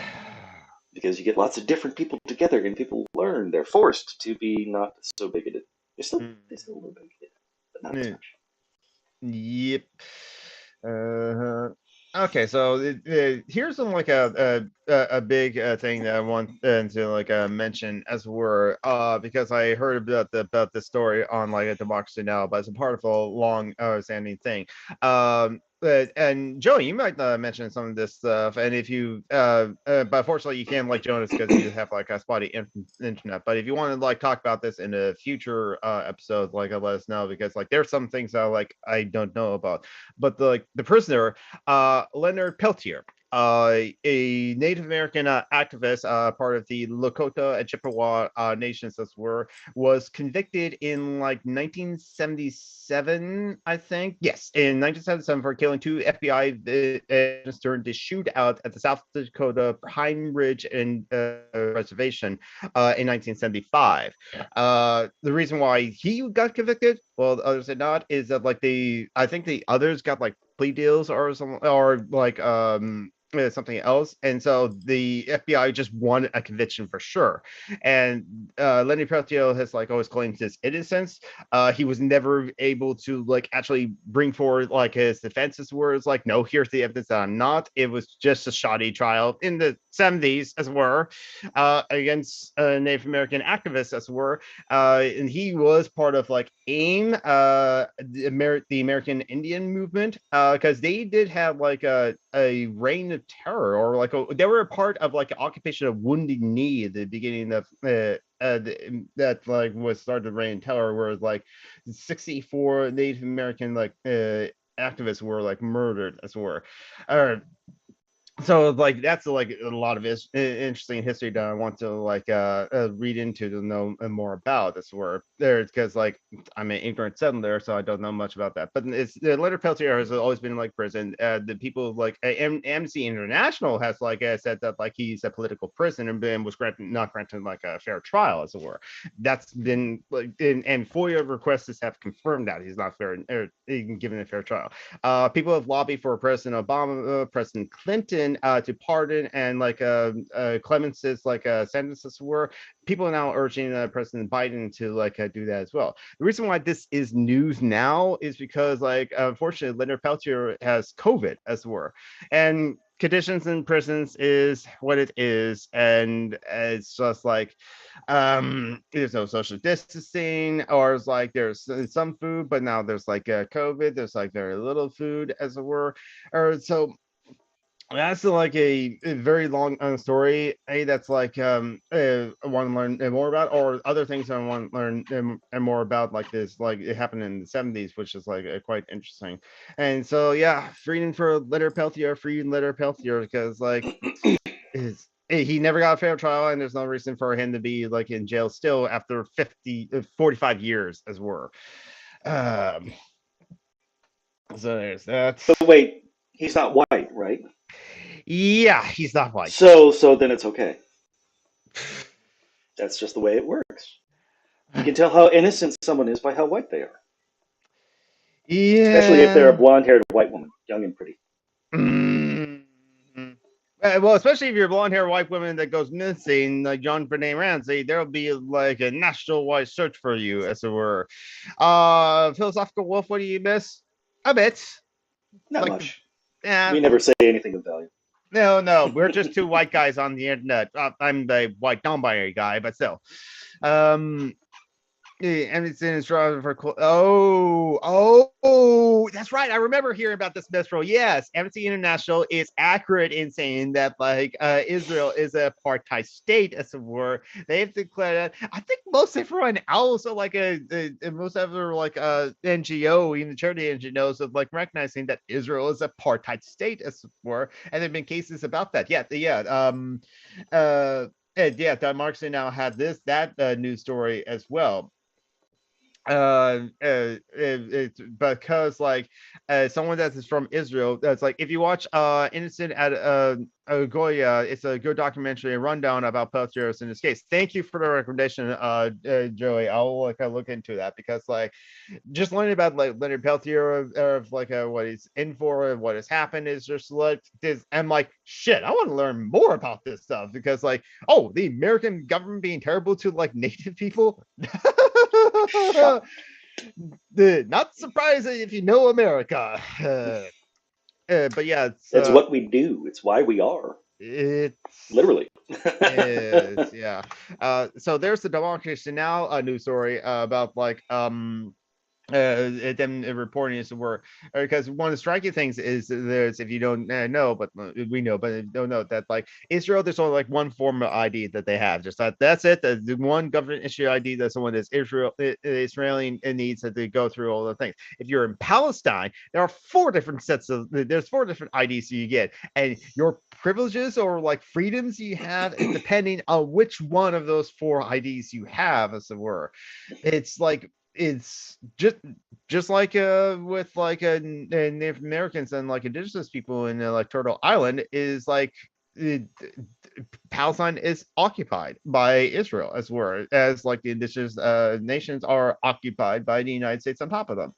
Because you get lots of different people together, and people learn. They're forced to be not so bigoted. They're still a little bigoted, but not as much. Yep. Okay, so here's some like a big thing that I want to like mention as were because I heard about this story on like a Democracy Now, but it's a part of a long standing thing. And Joey, you might mention some of this stuff, and if you but fortunately you can't like Jonas because you have like a spotty internet. But if you want to like talk about this in a future episode, like let us know, because like there's some things that like I don't know about. But the prisoner, Leonard Peltier, a Native American activist, part of the Lakota and Chippewa nations, as were, was convicted in like 1977, I think. Yes, in 1977 for killing two FBI agents during the shootout at the South Dakota Pine Ridge and Reservation in 1975. The reason why he got convicted, well, the others did not, is that like I think the others got like plea deals or something, or like something else, and so the FBI just won a conviction for sure. And Lenny Peltier has like always claimed his innocence. He was never able to like actually bring forward like his defenses, where it's like, no, here's the evidence that I'm not. It was just a shoddy trial in the 70s, as were, against Native American activists, as were, and he was part of like AIM, the American Indian movement, because they did have like a reign of terror, or like they were a part of like an occupation of Wounded Knee at the beginning of that like was started to reign terror, where like 64 Native American like activists were like murdered, as were. so like that's like a lot of interesting history that I want to like read into to know more about. That's where there because like I'm an ignorant settler, so I don't know much about that. But it's the Leonard Peltier has always been like prison. The people like Amnesty International has like said that like he's a political prisoner and was not granted like a fair trial, as it were. That's been like and FOIA requests have confirmed that he's not fair given a fair trial. People have lobbied for President Obama, President Clinton to pardon and like clemences, like sentences were. People are now urging President Biden to like do that as well. The reason why this is news now is because like unfortunately Leonard Peltier has COVID, as it were, and conditions in prisons is what it is, and it's just like there's no social distancing, or it's like there's some food, but now there's like COVID, there's like very little food, as it were, or so that's like a very long story. That's like I want to learn more about, or other things I want to learn more about, like this, like it happened in the 70s, which is like quite interesting. And so yeah, freedom for Leonard Peltier, free Leonard Peltier, because like he never got a fair trial, and there's no reason for him to be like in jail still after 45 years, as were. Um, so there's that. But wait, he's not white, right? Yeah, he's not white. So then it's okay. That's just the way it works. You can tell how innocent someone is by how white they are. Yeah. Especially if they're a blonde-haired white woman, young and pretty. Mm-hmm. Well, especially if you're a blonde-haired white woman that goes missing, like John Benet Ramsey, there'll be like a national-wide search for you, as it were. Philosophical Wolf, what do you miss? A bit. Not like, much. Yeah. We never say anything of value. No, we're just two white guys on the internet. I'm the white non-binary guy, but still. And it's in for that's right. I remember hearing about this mistral. Yes, Amnesty International is accurate in saying that like Israel is a apartheid state, as it were. They have declared that. I think most everyone else, so like most other like NGO, even charity NGOs, of like recognizing that Israel is an apartheid state, as it were. And there've been cases about that. And Don Markson now had that news story as well. It's because like someone that is from Israel, that's like if you watch Innocent at Goya, it's a good documentary, a rundown about Peltier's in this case. Thank you for the recommendation, Joey. I'll like look into that, because like just learning about like Leonard Peltier of like what he's in for and what has happened is just like this. I'm like, shit, I want to learn more about this stuff, because like, oh, the American government being terrible to like Native people. Not surprising if you know America. But yeah, it's what we do. It's why we are. It's literally. Yeah. So there's the Democracy Now! News story about like them reporting is the word, because one of the striking things is there's, if you don't know, but we know, but don't know that like Israel, there's only like one form of ID that they have, just that's it. The one government issue ID that someone is Israeli needs to go through all the things. If you're in Palestine, there are four different IDs you get, and your privileges or like freedoms you have is depending on which one of those four IDs you have, as it were. It's like it's just like with like Native Americans and like indigenous people in like Turtle Island, is like Palestine is occupied by Israel, as well as like the indigenous nations are occupied by the United States on top of them.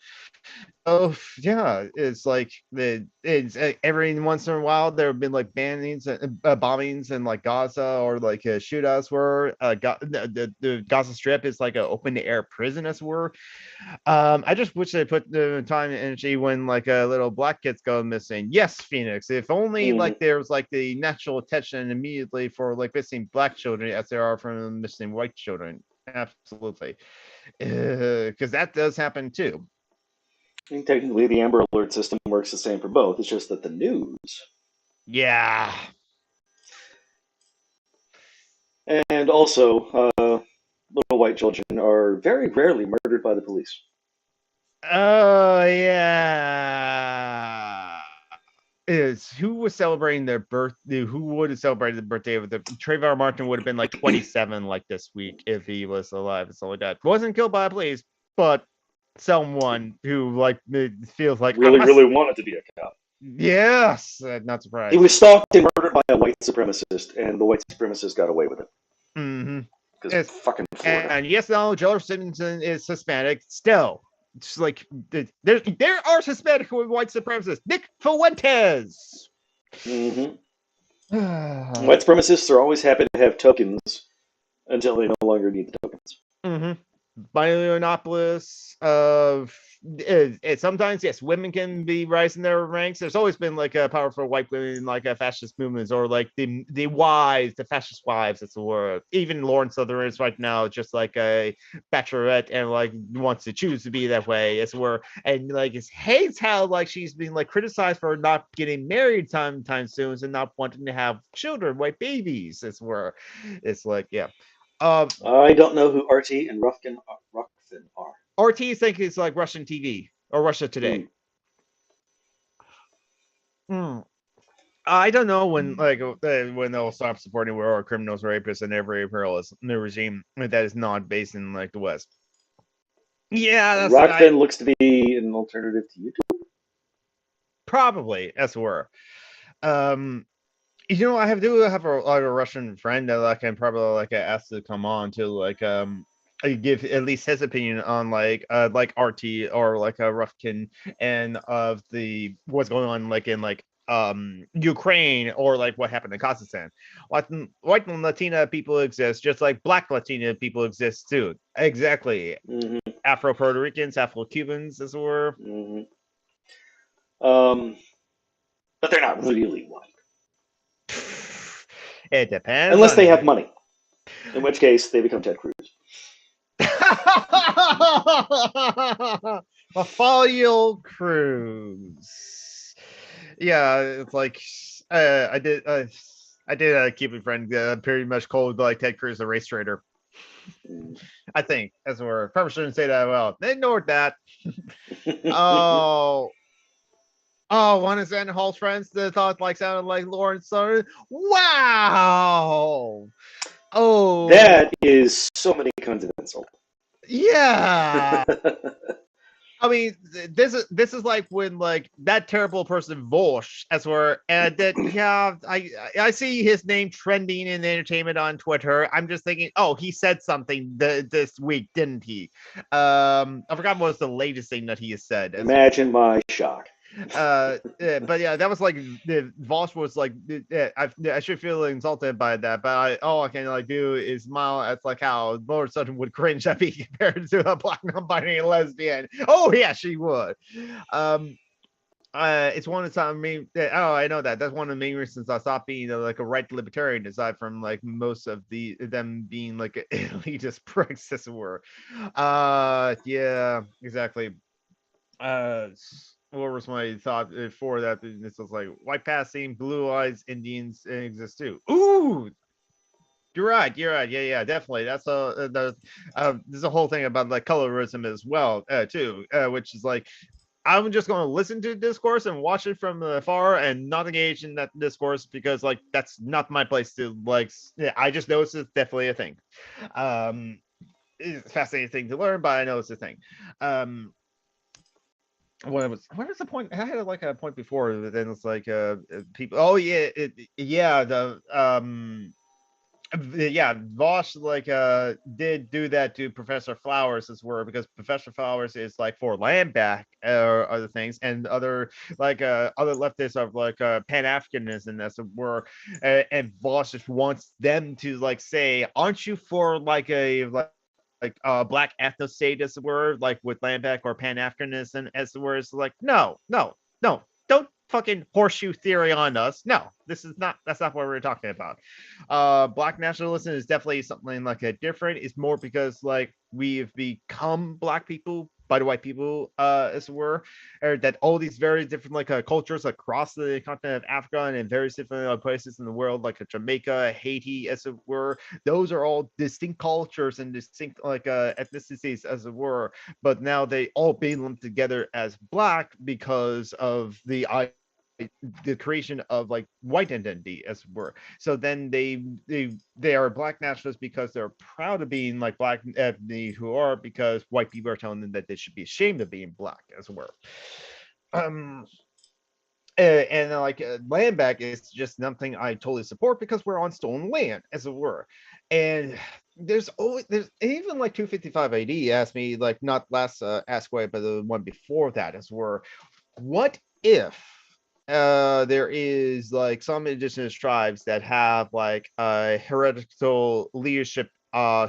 Oh yeah, it's like it's every once in a while there have been like bombings in like Gaza, or like shootouts where the Gaza Strip is like an open air prison, as it were. I just wish they put the time and energy when like little black kids go missing. Yes, Phoenix. If only like there's like the natural attention immediately for like missing black children as there are from missing white children. Absolutely, because that does happen too. I think technically the Amber Alert system works the same for both. It's just that the news. Yeah. And also, little white children are very rarely murdered by the police. Oh yeah. is who was celebrating their birthday? Who would have celebrated the birthday of the Trayvon Martin would have been like 27 like this week if he was alive and stuff like that. Wasn't killed by a police, but someone who like feels like really wanted to be a cop. Yes, not surprised. He was stalked and murdered by a white supremacist, and the white supremacist got away with it. Mm-hmm. Because fucking Florida. And yes, no, Joe Simpson is Hispanic. Still, it's like there are Hispanic white supremacists. Nick Fuentes. Mm-hmm. White supremacists are always happy to have tokens until they no longer need the tokens. Mm-hmm. Monopolists of sometimes yes, women can be rising their ranks. There's always been like a powerful white women like a fascist movements or like the fascist wives. That's the word. Even Lauren Southern is right now just like a bachelorette and like wants to choose to be that way. As where and like it hates how like she's being like criticized for not getting married time soon and not wanting to have children, white babies. As where it's like yeah. I don't know who RT and Ruffin are. RT think it's like Russian TV or Russia Today. I don't know when when they'll stop supporting war criminals, rapists, and every imperialist new regime that is not based in like the West. Yeah, that's Rockfin looks to be an alternative to YouTube. Probably, as it were. You know, I do have a Russian friend that I can probably like ask to come on to like give at least his opinion on like RT or like a Ruffkin and of the what's going on like in like Ukraine or like what happened in Kazakhstan. White and Latina people exist just like black Latina people exist too. Exactly. Mm-hmm. Afro Puerto Ricans, Afro Cubans, as it were. Mm-hmm. But they're not really white. It depends. Unless they have money. In which case, they become Ted Cruz. A Follial Cruz. Yeah, it's like I did a Cuban friend pretty much called like Ted Cruz a race traitor. I think as we're probably shouldn't say that. Well, they ignored that. One of Xander Hall's friends that thought like sounded like Lawrence Southern. Wow. Oh, that is so many kinds of insult. Yeah. I mean, this is like when like that terrible person Vosh, as were, and that yeah, I see his name trending in entertainment on Twitter. I'm just thinking, oh, he said something this week, didn't he? I forgot what was the latest thing that he has said. Imagine my shock. But yeah, that was like the Vosh was like I should feel insulted by that, but all I can like do is smile at like how Lord Sutton would cringe at being compared to a black non-binary lesbian. Oh yeah, she would. It's one of the time I know that's one of the main reasons I stopped being like a right libertarian, aside from like most of them being like elitist pricks as it were. Yeah, exactly. What was my thought for that? This was like white passing, blue eyes Indians exist too. Ooh, you're right. Yeah, definitely. That's there's a whole thing about like colorism as well too, which is like I'm just going to listen to discourse and watch it from afar and not engage in that discourse because like that's not my place to like. Yeah, I just noticed it's definitely a thing. It's a fascinating thing to learn, but I know it's a thing. What was the point? I had like a point before, but then it's like people. Oh yeah, Vosh like did do that to Professor Flowers as were because Professor Flowers is like for land back or other things, and other like other leftists of like Pan-Africanism as it were, and Vosh just wants them to like say, aren't you for like a black ethno state as it were, like with land back or Pan-Africanism as it were. It's like no, don't fucking horseshoe theory on us. No, that's not what we're talking about. Black nationalism is definitely something like a different. It's more because like we've become black people by the white people as it were, or that all these very different like cultures across the continent of Africa and in various different places in the world like Jamaica, Haiti as it were, those are all distinct cultures and distinct like ethnicities as it were, but now they all being lumped together as black because of the the creation of like white identity, as it were. So then they are black nationalists because they're proud of being like black ethnicity who are, because white people are telling them that they should be ashamed of being black, as it were. And like land back is just something I totally support because we're on stolen land, as it were. And there's even like 255 AD asked me, like not last Ask Away, but the one before that, as it were, what if there is like some indigenous tribes that have like a heretical leadership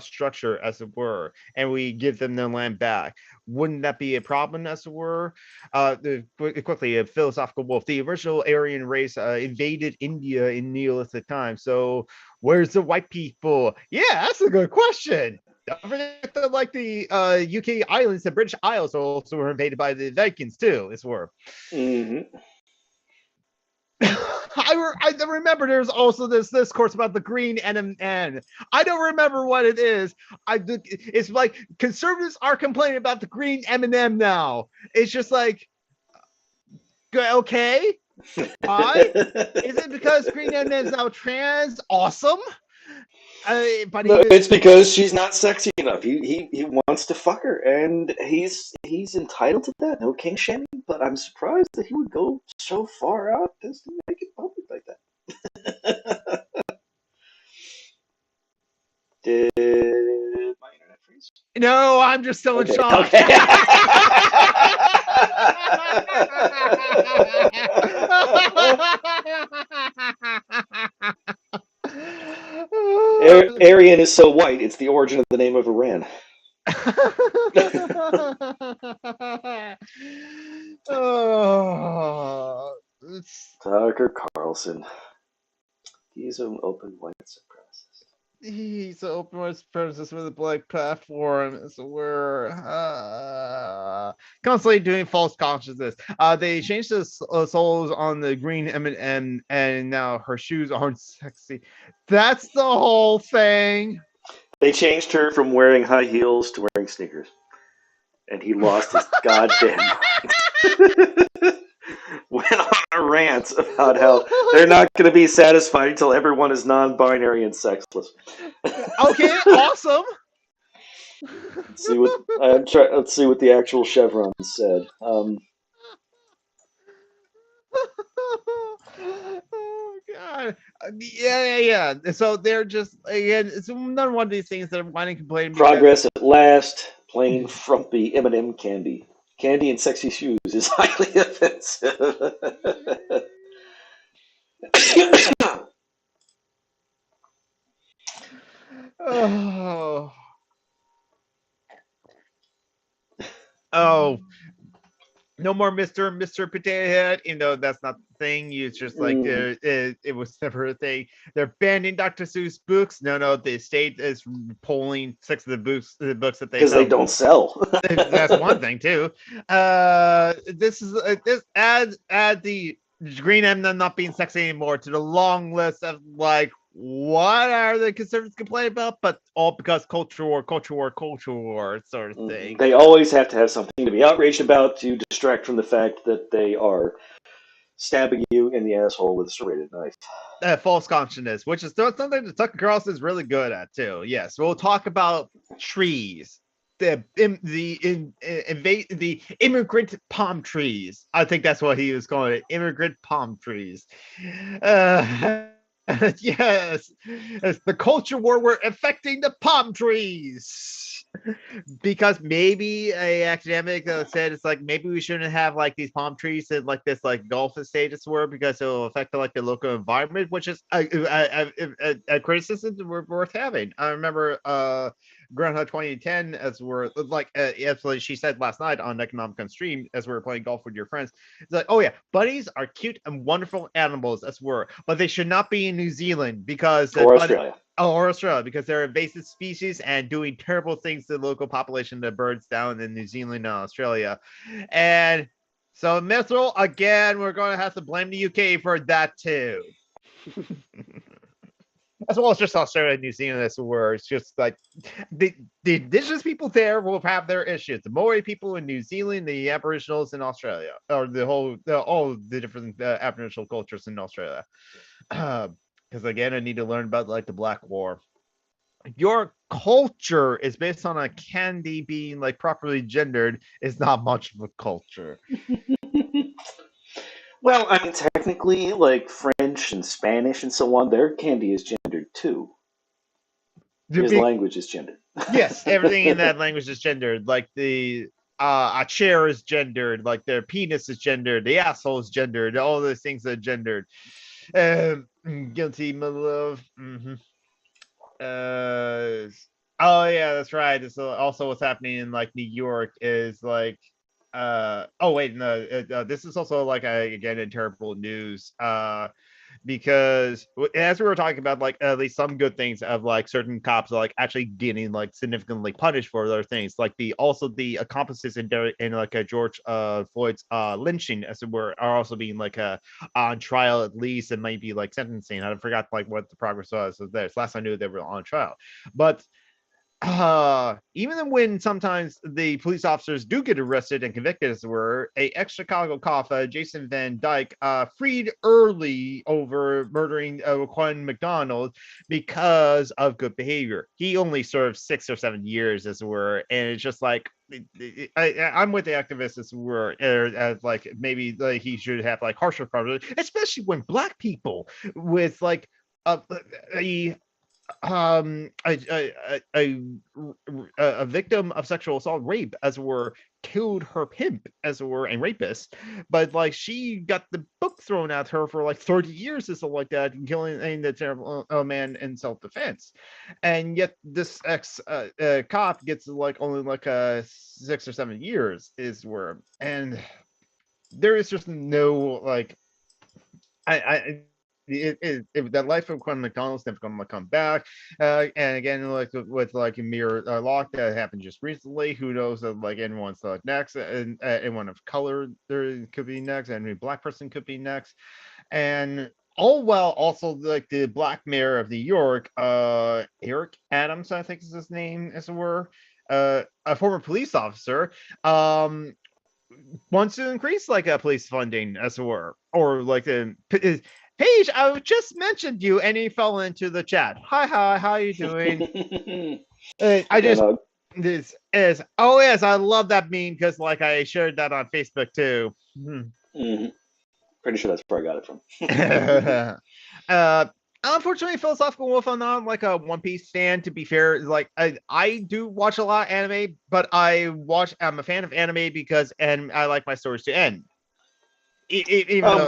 structure, as it were, and we give them their land back? Wouldn't that be a problem, as it were? Quickly, a philosophical wolf. The original Aryan race invaded India in Neolithic times. So where's the white people? Yeah, that's a good question. Don't forget that like the UK islands, the British Isles also were invaded by the Vikings too, as were. Mm-hmm. I remember there's also this discourse about the green M&M. I don't remember what it is. It's like conservatives are complaining about the green M&M now. It's just like, okay, why? Is it because green M&M is now trans? Awesome. But no, it's because she's not sexy enough. He wants to fuck her, and he's entitled to that. No king shaming, but I'm surprised that he would go so far out as to make it public like that. Did my internet freeze? No, I'm just still in shock. Okay. Aryan is so white, it's the origin of the name of Iran. Oh, Tucker Carlson. He's an open white supremacist. He's an open white supremacist with a black platform. So we're constantly doing false consciousness. They changed the soles on the green M&M, and now her shoes aren't sexy. That's the whole thing. They changed her from wearing high heels to wearing sneakers. And he lost his goddamn mind. Went on a rant about how they're not going to be satisfied until everyone is non-binary and sexless. Okay, awesome. Let's see what the actual chevron said. Oh God! Yeah. So they're just, again, it's another one of these things that I'm whining, complaining. Progress at last. Plain frumpy M&M candy. Candy and sexy shoes is highly offensive. Oh. No more Mr. Potato Head. You know, that's not the thing. It's just like it was never a thing. They're banning Dr. Seuss books. No, the state is pulling 6 of the books that they because they don't sell. That's one thing too. This add the green M&M not being sexy anymore to the long list of like, what are the conservatives complaining about? But all because culture war sort of thing. They always have to have something to be outraged about to distract from the fact that they are stabbing you in the asshole with a serrated knife. False consciousness, which is something that Tucker Carlson is really good at too. Yes, we'll talk about trees. The immigrant palm trees. I think that's what he was calling it. Immigrant palm trees. Yes, it's the culture war. We're affecting the palm trees because maybe a academic said it's like maybe we shouldn't have like these palm trees in like this like Gulf status were because it will affect like the local environment, which is a criticism worth having. I remember Groundhog 2010 as we're like as she said last night on Economic on Stream as we were playing golf with your friends. It's like, oh yeah, bunnies are cute and wonderful animals as were, but they should not be in New Zealand because or Australia. Or Australia, because they're invasive species and doing terrible things to the local population, the birds down in New Zealand and Australia. And so, Mithril, again, we're going to have to blame the UK for that too. as well as just Australia and New Zealand, as where it's just like the indigenous people there will have their issues. The Maori people in New Zealand, the Aboriginals in Australia, or all the different Aboriginal cultures in Australia. Because again, I need to learn about like the Black War. Your culture is based on a candy being like properly gendered is not much of a culture. Well, I mean, technically, like French and Spanish and so on, their candy is gendered too. His language is gendered. Yes, everything in that language is gendered. Like the a chair is gendered, like their penis is gendered, the asshole is gendered, all those things are gendered. Guilty, my love. Mm-hmm. Oh yeah, that's right. This also what's happening in like New York is like oh wait, no, this is also like again in terrible news because as we were talking about like at least some good things of like certain cops like actually getting like significantly punished for other things, like the accomplices in like George Floyd's lynching as it were are also being like on trial at least, and might be like sentencing. I forgot like what the progress was of this. Last I knew they were on trial, but even when sometimes the police officers do get arrested and convicted, as it were, a ex-Chicago cop, Jason Van Dyke, freed early over murdering Quan McDonald because of good behavior. He only served 6 or 7 years, as it were, and it's just like I'm with the activists as were as like maybe like he should have like harsher punishment, especially when black people with like a victim of sexual assault rape as it were killed her pimp as it were and rapist, but like she got the book thrown at her for like 30 years or something like that, and killing the terrible man in self-defense, and yet this ex cop gets like only like 6 or 7 years is where, and there is just no like that life of Quan McDonald's never going to come back. And again, like with like Amir Locke that happened just recently, who knows that like anyone's next, and anyone of color there could be next, and a black person could be next, and all while also like the black mayor of New York, Eric Adams, I think is his name, as it were, a former police officer, wants to increase like a police funding, as it were, or like Paige, I just mentioned you, and he fell into the chat. Hi, how you doing? I just this is oh yes, I love that meme because like I shared that on Facebook too. Mm-hmm. Pretty sure that's where I got it from. Unfortunately, Philosophical Wolf, I'm not like a One Piece fan. To be fair, like I do watch a lot of anime, but I'm a fan of anime because I like my stories to end.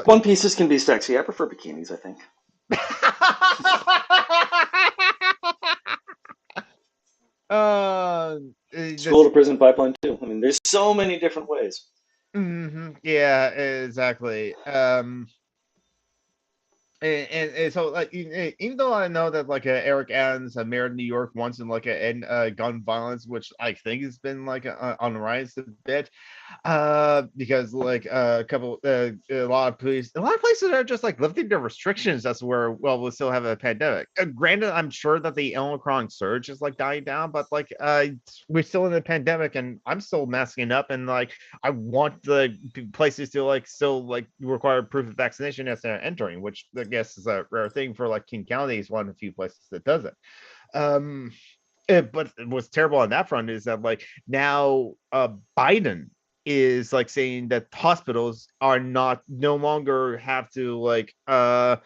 One Pieces can be sexy. I prefer bikinis, I think. School to prison pipeline too. I mean, there's so many different ways. Mm-hmm. Yeah, exactly. And so like even though I know that like Eric Adams, mayor of New York, wants to like end gun violence, which I think has been like on the rise a bit, because like a lot of places are just like lifting their restrictions. That's where we'll still have a pandemic. Granted, I'm sure that the Omicron surge is like dying down, but like we're still in a pandemic, and I'm still masking up, and like I want the places to like still like require proof of vaccination as they're entering, which I guess is a rare thing for like King County is one of the few places that does it. But what's terrible on that front is that like now Biden is like saying that hospitals are no longer have to like so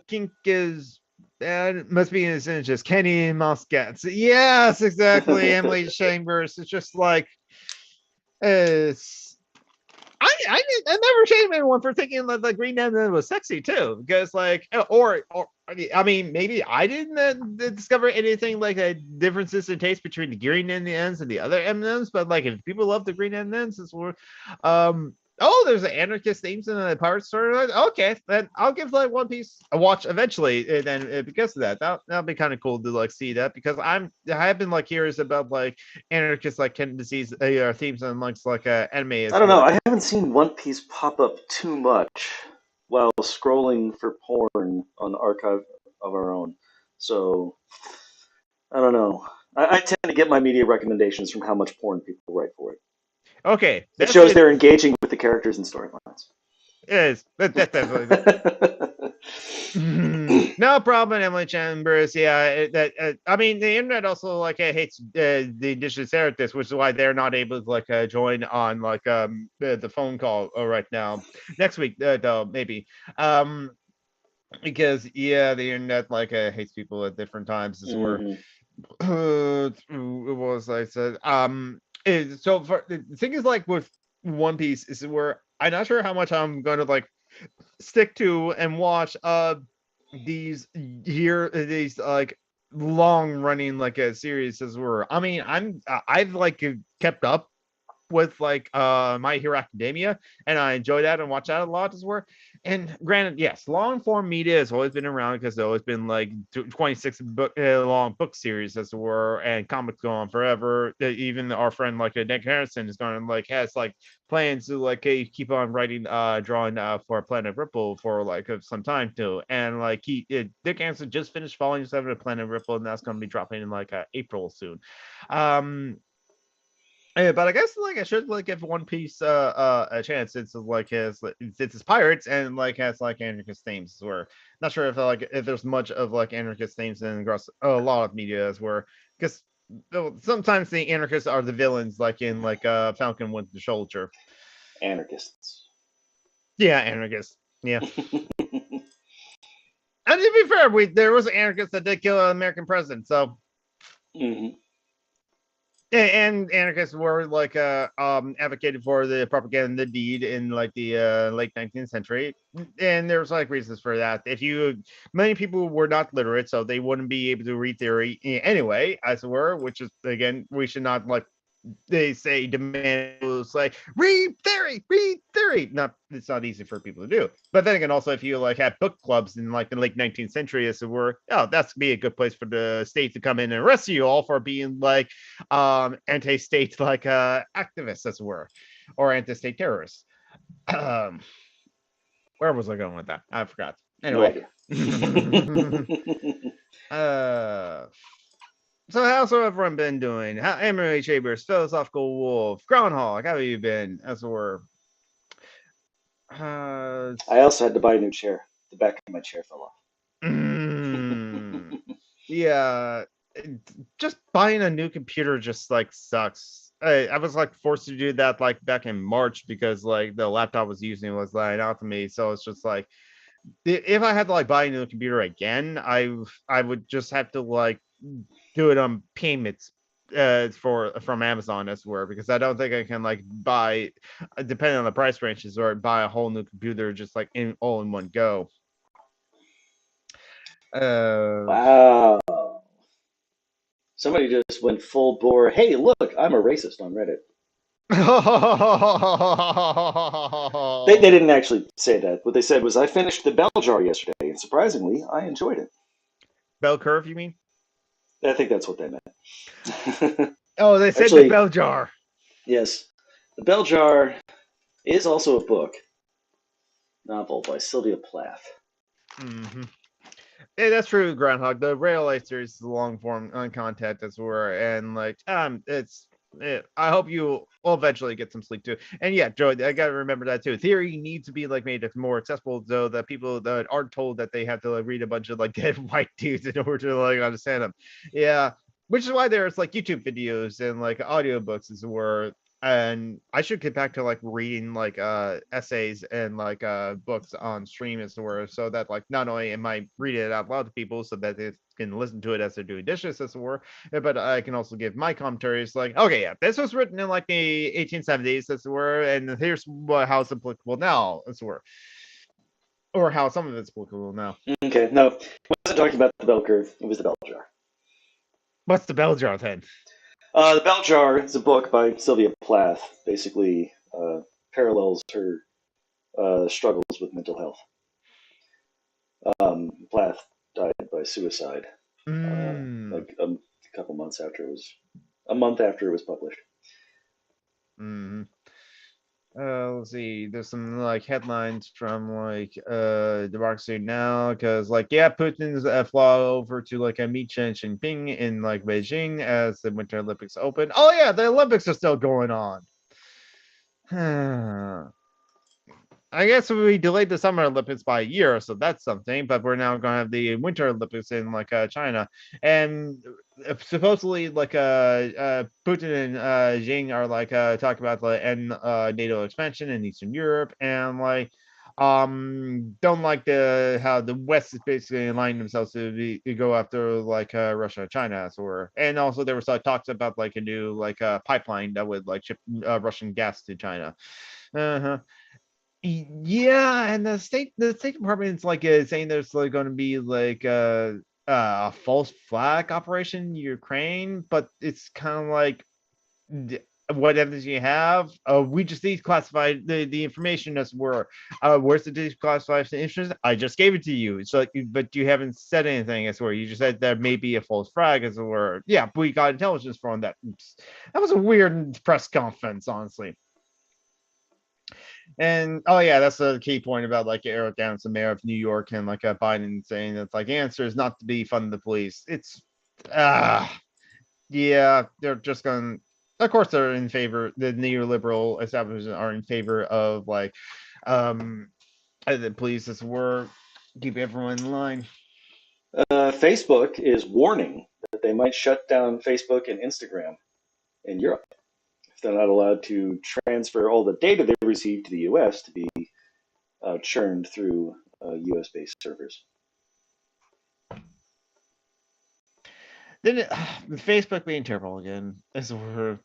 Kink is must be in his images. Kenny Muscats. Yes, exactly. Emily Chambers. It's just like I never shame anyone for thinking that the Green M&M was sexy too, because like or I mean maybe I didn't discover anything like differences in taste between the green M&Ms and the other M&Ms, but like if people love the green M&Ms, it's there's an anarchist themes in the Pirate Store. Okay, then I'll give like One Piece a watch eventually. And then because of that, that'll be kind of cool to like see that, because I have been like curious about like anarchist like tendencies themes amongst like anime. I don't know. I haven't seen One Piece pop up too much while scrolling for porn on of our own. So I don't know. I tend to get my media recommendations from how much porn people write for it. Okay, It that's shows it. they're engaging with the characters and storylines. Is that's definitely. No problem, Emily Chambers. Yeah, I mean, the internet also like hates the indigenous characters, which is why they're not able to like join on like the phone call right now. Next week, though, maybe. Because yeah, the internet like hates people at different times as well. It was like I said. So the thing is like with One Piece is where I'm not sure how much I'm going to like stick to and watch these like long running like a series as were. I mean, I've like kept up with like My Hero Academia, and I enjoy that and watch that a lot as well. And granted, yes, long form media has always been around because there's always been like 26 long book series as it were, and comics go on forever. Even our friend like Nick Harrison is going to like has like plans to like keep on writing drawing for Planet Ripple for like some time too. And like Dick Harrison just finished volume 7 of Planet Ripple, and that's going to be dropping in like April soon. Yeah, but I guess like I should like give One Piece a chance since it's pirates and like has like anarchist themes. Where not sure if there's much of like anarchist themes in across a lot of media as where because sometimes the anarchists are the villains like in like Falcon Winter Soldier. Anarchists. Yeah, anarchists. Yeah. And to be fair, there was anarchists that did kill an American president, so. And anarchists were like advocated for the propaganda deed in like the late 19th century, and there's like reasons for that. Many people were not literate, so they wouldn't be able to read theory anyway, as it were. Which is again, we should not like they say demand was like read theory. It's not easy for people to do. But then again, also if you like have book clubs in like the late 19th century, as it were, that's be a good place for the state to come in and arrest you all for being like anti-state like activists, as it were, or anti-state terrorists. Where was I going with that? I forgot. Anyway. So how's everyone been doing? How Emery Chambers, Philosophical Wolf, Groundhog, how have you been? As it were. I also had to buy a new chair. The back of my chair fell off. Yeah, just buying a new computer just like sucks. I was like forced to do that like back in March because like the laptop I was using was lying out to me. So it's just like if I had to like buy a new computer again, I would just have to like do it on payments from Amazon as well, because I don't think I can like buy depending on the price ranges or buy a whole new computer just like all in one go. Wow. Somebody just went full bore. Hey, look, I'm a racist on Reddit. They didn't actually say that. What they said was, I finished the bell jar yesterday, and surprisingly, I enjoyed it. Bell curve, you mean? I think that's what they meant. Oh, they said actually, the bell jar. Yes. The Bell Jar is also a book. Novel by Sylvia Plath. Mm-hmm. Yeah, that's true, Groundhog. The Rail Life series is long form content as well, and like I hope you will eventually get some sleep too. And yeah, Joe, I gotta remember that too. Theory needs to be like made more accessible so that people that aren't told that they have to like read a bunch of like dead white dudes in order to like understand them. Yeah. Which is why there's like YouTube videos and like audiobooks as well. And I should get back to like reading like essays and like books on stream as well, so that like not only am I reading it out loud to people so that they can listen to it as they're doing dishes as it were, but I can also give my commentaries like, okay, yeah, this was written in like the 1870s as it were, and here's how it's applicable now as it were, or how some of it's applicable now. Okay, no, I wasn't talking about the bell curve. It was the bell jar. What's the bell jar then? The Bell Jar is a book by Sylvia Plath. Basically, parallels her struggles with mental health. Plath died by suicide, like a month after it was published. Mm-hmm. Let's see. There's some like headlines from like Democracy Now, because like yeah, Putin's fly over to like meet Xi Jinping in like Beijing as the Winter Olympics open. Oh yeah, the Olympics are still going on. I guess we delayed the Summer Olympics by a year, so that's something. But we're now going to have the Winter Olympics in like China, and supposedly like Putin and Xi are like talking about the end NATO expansion in Eastern Europe, and like don't like the how the West is basically aligning themselves to go after like Russia and China as it were. And also there was talks about like a new like pipeline that would like ship Russian gas to China. Uh-huh. Yeah, and the State Department is like saying there's like going to be like a false flag operation in Ukraine, but it's kind of like what evidence you have? We just declassified the information as were. Where's the declassified information? I just gave it to you. So, like, but you haven't said anything as where you just said there may be a false flag as it were. Yeah, we got intelligence from that. Oops. That was a weird press conference, honestly. And oh yeah, that's a key point about like Eric Adams, the mayor of New York, and like Biden saying that like the answer is not to be fund the police. It's yeah, they're just going. Of course, they're in favor. The neoliberal establishment are in favor of like the police as were keep everyone in line. Facebook is warning that they might shut down Facebook and Instagram in Europe if they're not allowed to transfer all the data they receive to the U.S. to be churned through U.S.-based servers. Then Facebook being terrible again is where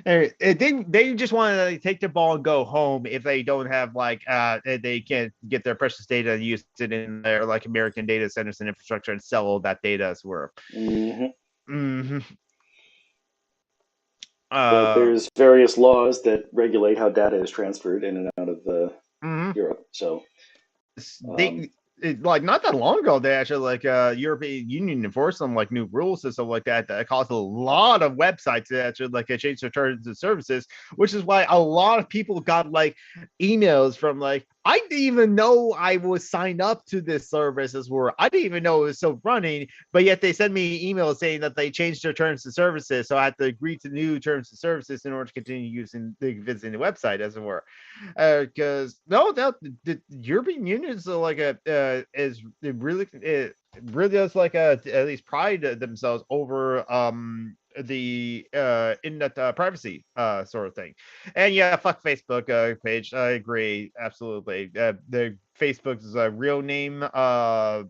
they just want to take the ball and go home if they don't have like they can't get their precious data and use it in their like American data centers and infrastructure and sell all that data as were. But there's various laws that regulate how data is transferred in and out of Europe. So like not that long ago, they actually like European Union enforced some like new rules and stuff like that that caused a lot of websites to actually like change their terms and services, which is why a lot of people got like emails from like I didn't even know I was signed up to this service as were. I didn't even know it was still running, but yet they sent me emails saying that they changed their terms and services, so I had to agree to new terms and services in order to continue visiting the website as it were. Because the European Union is like is really it really does like at least pride themselves over the internet privacy sort of thing. And yeah, fuck Facebook page. I agree absolutely. The Facebook's real name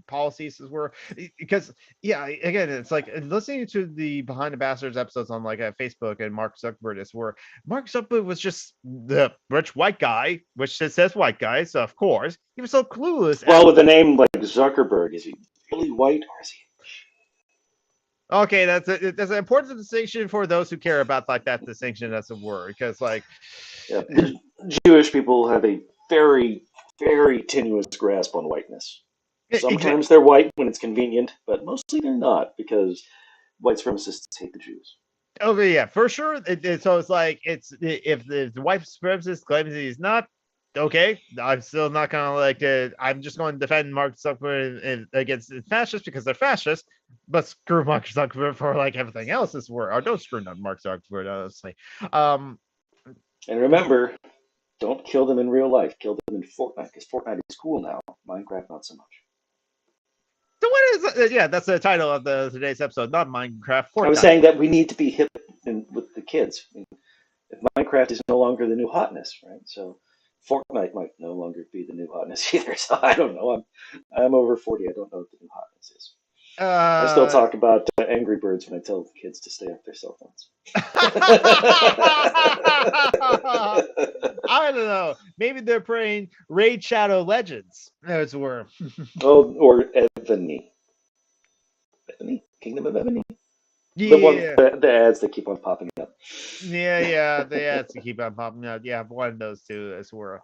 policies were because yeah, again, it's like listening to the Behind the Bastards episodes on like Facebook and Mark Zuckerberg is where Mark Zuckerberg was just the rich white guy, which says white guy, so of course he was so clueless. Well, with a name like Zuckerberg, is he really white or is he? Okay, that's an important distinction for those who care about like that distinction as a word, because like Jewish people have a very, very tenuous grasp on whiteness. Sometimes they're white when it's convenient, but mostly they're not because white supremacists hate the Jews. Okay, yeah, for sure. So it's like if the white supremacist claims he's not. Okay, I'm still not gonna like. I'm just going to defend Mark Zuckerberg against fascists because they're fascists. But screw Mark Zuckerberg for like everything else is word. Or don't screw Mark Zuckerberg, honestly. And remember, don't kill them in real life. Kill them in Fortnite because Fortnite is cool now. Minecraft, not so much. So what is? Yeah, that's the title of today's episode. Not Minecraft. Fortnite. I was saying that we need to be hip with the kids. If Minecraft is no longer the new hotness, right? So Fortnite might no longer be the new hotness either. So I don't know. I'm over 40. I don't know what the new hotness is. I still talk about Angry Birds when I tell the kids to stay off their cell phones. I don't know. Maybe they're playing Raid Shadow Legends. As it were. Oh, or Ebony. Ebony? Kingdom of Ebony? Yeah. The ads that keep on popping up. Yeah, the ads that keep on popping up. Yeah, one of those two as well.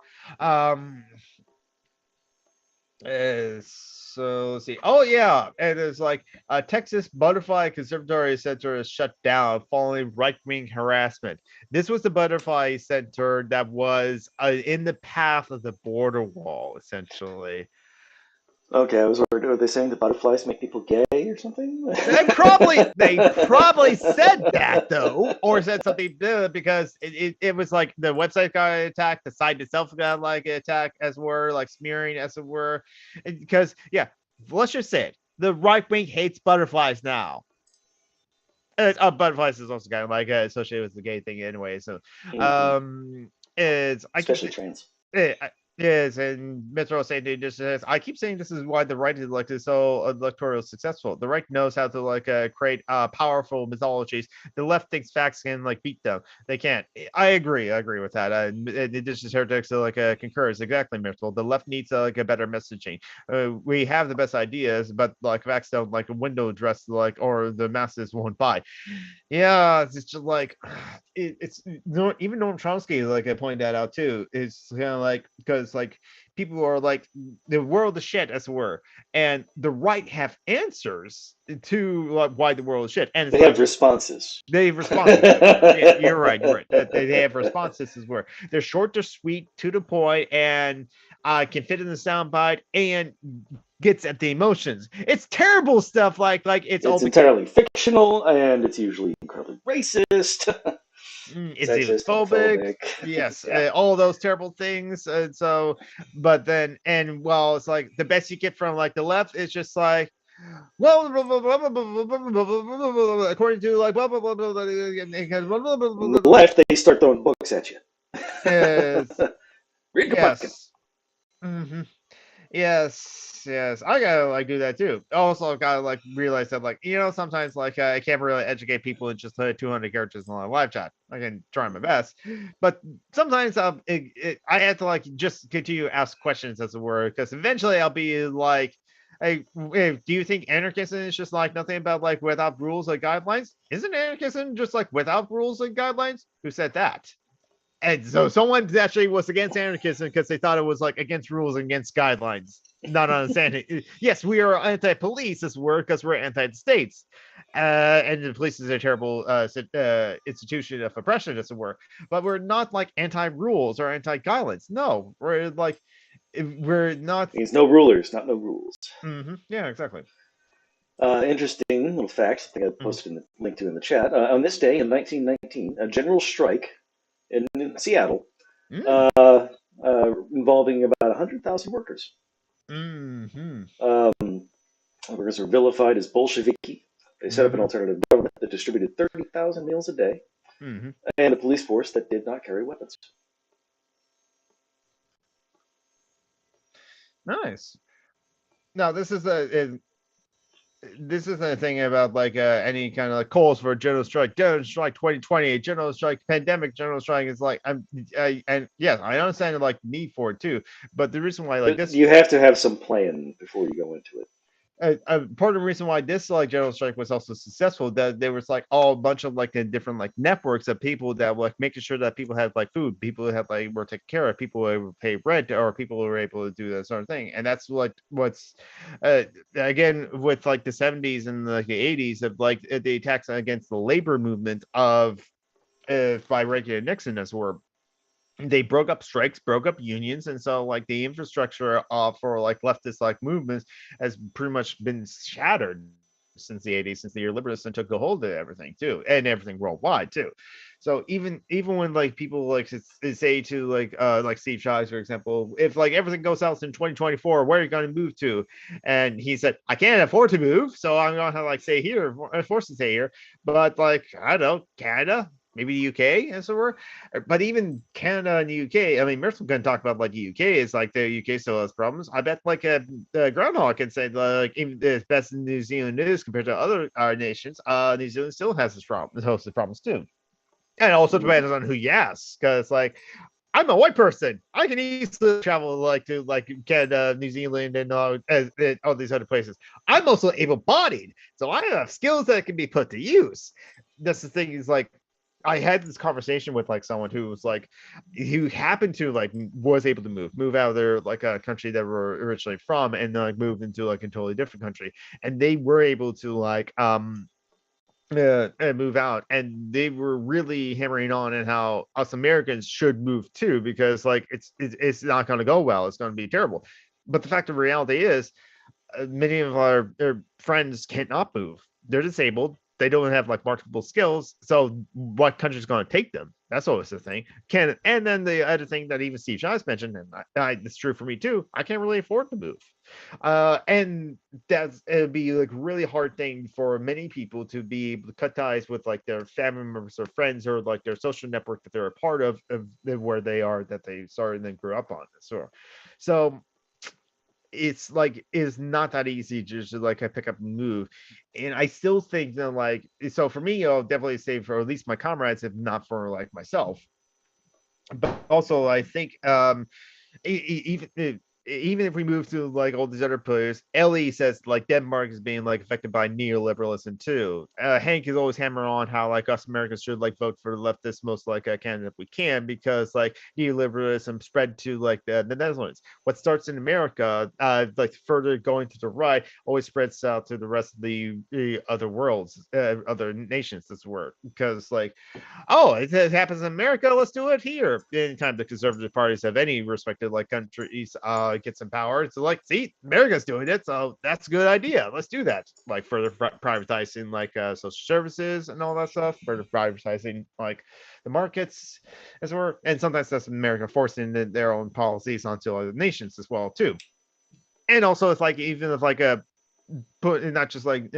So let's see. Oh yeah, and it's like Texas Butterfly Conservatory Center is shut down following right-wing harassment. This was the butterfly center that was in the path of the border wall, essentially. Okay, I was worried. Are they saying the butterflies make people gay or something? They probably said that though, or said something because it was like the website got attacked, the site itself got like attacked as were like smearing as it were, because yeah, let's just say it, the right wing hates butterflies now. Butterflies is also kind of like associated with the gay thing anyway, so it's especially trans. Yes, and Metro saying just says, I keep saying this is why the right is like so electoral successful. The right knows how to like create powerful mythologies. The left thinks facts can like beat them. They can't. I agree with that. This is heretics like concurs exactly, Metro. The left needs like a better messaging. We have the best ideas, but like facts don't like a window dress like or the masses won't buy. Yeah, it's just like it's even Noam Chomsky like I pointed that out too. It's kind of like because like people are like the world is shit as it were, and the right have answers to like why the world is shit, and they have responses. They have responses. Yeah, you're right. They have responses as well. They're short, they're sweet, to the point, and can fit in the soundbite and gets at the emotions. It's terrible stuff like it's all entirely fictional, and it's usually incredibly racist. It's xenophobic. Yes, yeah. All those terrible things. And so, but then, and well, it's like the best you get from like the left is just like, well, according to like, the left, they start throwing books at you. Read the book. Mm-hmm. Yes, I gotta like do that too. Also, gotta like realize that like sometimes like I can't really educate people in just 200 characters in a live chat. I can try my best, but sometimes I have to like just continue to ask questions as it were, because eventually I'll be like, hey, do you think anarchism is just like nothing about like without rules or guidelines? Isn't anarchism just like without rules and guidelines? Who said that? And so someone actually was against anarchism because they thought it was like against rules and against guidelines. Not understanding. Yes, we are anti-police as we're because we're anti-states. And the police is a terrible institution of oppression as it were. But we're not like anti-rules or anti-guidelines. No, we're like, we're not. Means no rulers, not no rules. Mm-hmm. Yeah, exactly. Interesting little fact. I think I posted in the link to in the chat. On this day in 1919, a general strike in Seattle, involving about 100,000 workers. Mm-hmm. Workers were vilified as Bolsheviki. They set up an alternative government that distributed 30,000 meals a day, and a police force that did not carry weapons. Nice. Now, this is the thing about like any kind of like calls for a general strike 2020, general strike pandemic, general strike is like and yes, I understand like need for it too, but the reason why like this, you have to have some plan before you go into it. Part of the reason why this like general strike was also successful, that there was like a bunch of like the different like networks of people that were like making sure that people had like food, people who had like were taken care of, people who were able to pay rent, or people who were able to do that sort of thing. And that's like what's again with like the 70s and like the 80s of like the attacks against the labor movement of by Reagan and Nixon as were. They broke up strikes, broke up unions, and so like the infrastructure for like leftist like movements has pretty much been shattered since the 80s, since the liberals took a hold of everything too, and everything worldwide too. So even when like people like say to like Steve Jobs, for example, if like everything goes south in 2024, where are you going to move to? And he said, I can't afford to move, so I'm going to like stay here, forced to stay here. But like I don't know, Canada, maybe the UK as it were, but even Canada and the UK. I mean, Mercer can talk about like the UK is like the UK still has problems. I bet like Groundhog can say like even as best New Zealand is compared to other nations, New Zealand still has its problems too. And it also depends on who you ask, because like I'm a white person, I can easily travel like to like Canada, New Zealand, and all these other places. I'm also able-bodied, so I have skills that can be put to use. That's the thing is like, I had this conversation with like someone who was like, who happened to like was able to move out of their like a country that were originally from, and then like moved into like a totally different country, and they were able to like move out, and they were really hammering on and how us Americans should move too, because like it's not going to go well, it's going to be terrible. But the fact of reality is, many of our friends cannot move. They're disabled. They don't have like marketable skills. So what country's going to take them? That's always the thing. And then the other thing that even Steve Jobs mentioned, and it's true for me too. I can't really afford to move, and it'd be like really hard thing for many people to be able to cut ties with like their family members or friends or like their social network that they're a part of where they are, that they started and then grew up on. So it's like it's not that easy just to like pick up and move. And I still think that like, so for me, I'll definitely say for at least my comrades, if not for like myself. But also I think even if we move to like all these other players, Ellie says like Denmark is being like affected by neoliberalism too. Hank is always hammering on how like us Americans should like vote for the leftist most like candidate if we can, because like neoliberalism spread to like the Netherlands. What starts in America, like further going to the right, always spreads out to the rest of the other worlds, other nations. This word, because like, oh, it happens in America, let's do it here. Anytime the conservative parties have any respected like countries get some power, it's like, see, America's doing it, so that's a good idea, let's do that. Like further privatizing like social services and all that stuff, further privatizing like the markets as well. And sometimes that's America forcing their own policies onto other nations as well too. And also it's like, even if like a put, not just like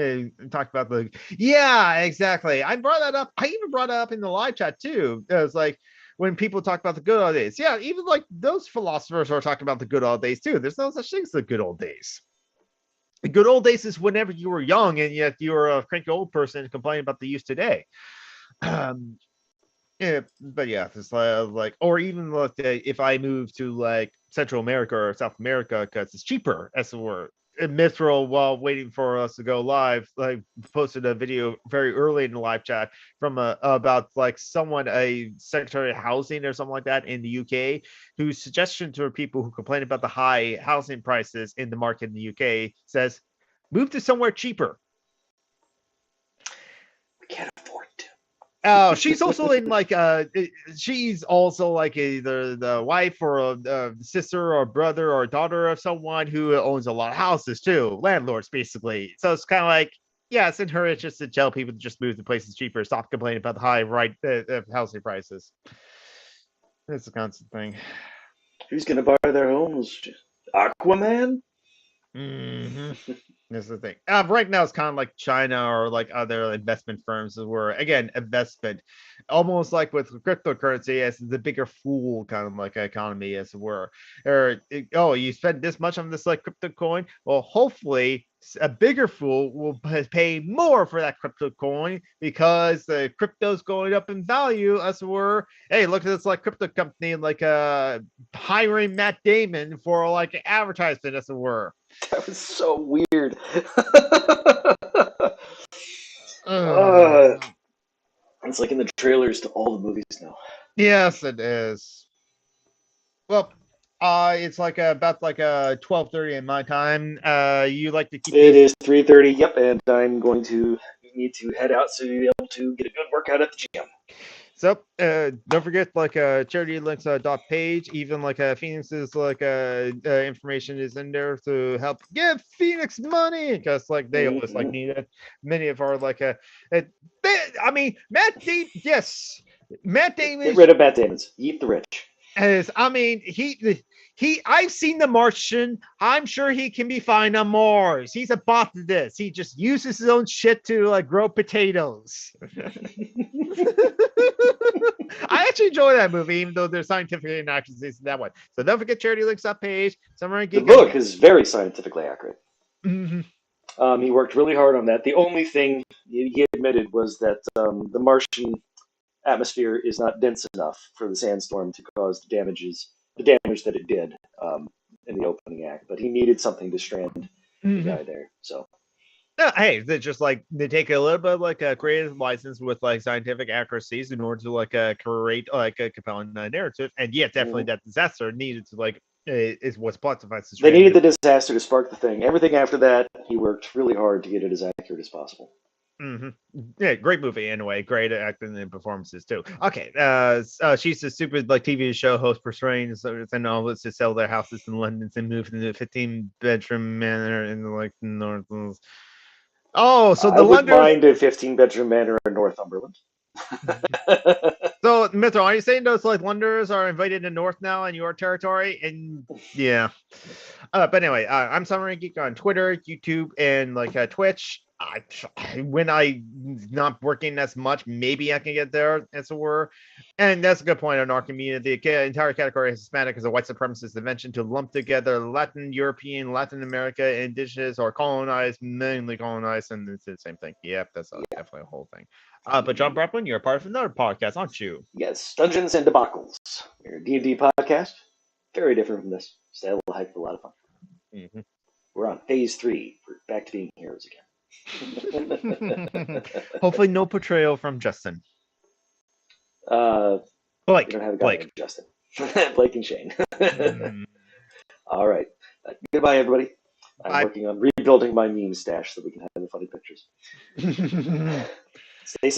talk about the, yeah, exactly, I brought that up, I even brought it up in the live chat too. It was like, when people talk about the good old days, yeah, even like those philosophers are talking about the good old days too. There's no such thing as the good old days. The good old days is whenever you were young and yet you were a cranky old person complaining about the youth today. Yeah, but yeah, it's like, or even like if I move to like Central America or South America because it's cheaper, as it were. Mithril, while waiting for us to go live, like posted a video very early in the live chat from about like someone, a secretary of housing or something like that in the UK, whose suggestion to people who complain about the high housing prices in the market in the UK says, move to somewhere cheaper. We can't afford to. Oh, she's also in like she's also like either the wife or a sister or brother or daughter of someone who owns a lot of houses too, landlords basically. So it's kind of like, yeah, it's in her interest to tell people to just move to places cheaper, stop complaining about the high housing prices. It's a constant thing. Who's gonna buy their homes? Aquaman? Mm-hmm. That's the thing. Right now, it's kind of like China or like other investment firms where, again, investment, almost like with cryptocurrency, as the bigger fool kind of like economy, as it were. Or, oh, you spend this much on this like crypto coin. Well, hopefully, a bigger fool will pay more for that crypto coin because the crypto's going up in value, as it were. Hey, look at this like crypto company like hiring Matt Damon for like advertisement, as it were. That was so weird. It's like in the trailers to all the movies now. Yes, it is. Well, it's like about like 12:30 in my time. You like to keep it is 3:30. Yep, and I'm going to need to head out so you'll be able to get a good workout at the gym. So don't forget like charity links .page, even like Phoenix's like information is in there to help give Phoenix money, because like they always like need it. Many of our like I mean Matt Damon, yes, Matt Damon, get rid of Matt Damon's, eat the rich. As I mean, I've seen The Martian. I'm sure he can be fine on Mars. He's a bot to this. He just uses his own shit to like grow potatoes. I actually enjoy that movie, even though there's scientific inaccuracies in that one. So don't forget charity links page. Somewhere the book is very scientifically accurate. Mm-hmm. He worked really hard on that. The only thing he admitted was that the Martian atmosphere is not dense enough for the sandstorm to cause the damage that it did in the opening act. But he needed something to strand the guy there. So No, hey, they just like they take a little bit of like a creative license with like scientific accuracies in order to like create like a compelling narrative, and yeah, definitely Mhm. that disaster needed to like is what's plot devices. They needed the disaster to spark the thing. Everything after that, he worked really hard to get it as accurate as possible. Mm-hmm. Yeah, great movie anyway. Great acting and performances too. Okay, she's a stupid like TV show host portraying and all this to sell their houses in London and move into a 15-bedroom manor in like North. Oh, so I the wouldn't Londoners. mind a 15-bedroom manor in Northumberland. So, Mithril, are you saying those like Londoners are invaded to North now in your territory? And yeah. But anyway, I'm Summary Geek on Twitter, YouTube, and like Twitch. When I'm not working as much, maybe I can get there, as it were. And that's a good point on our community. The entire category is Hispanic as a white supremacist invention to lump together Latin, European, Latin America, indigenous, or colonized, mainly colonized, and it's the same thing. Yep, that's definitely a whole thing. But John Brocklin, you're a part of another podcast, aren't you? Yes, Dungeons and Debacles. Your D&D podcast. Very different from this. Still a heck of a lot of fun. Mm-hmm. We're on phase 3. We're back to being heroes again. Hopefully, no portrayal from Justin. We Blake. don't have a guy named Justin. Blake and Shane. All right. Goodbye, everybody. I'm working on rebuilding my meme stash so we can have the funny pictures. Stay safe.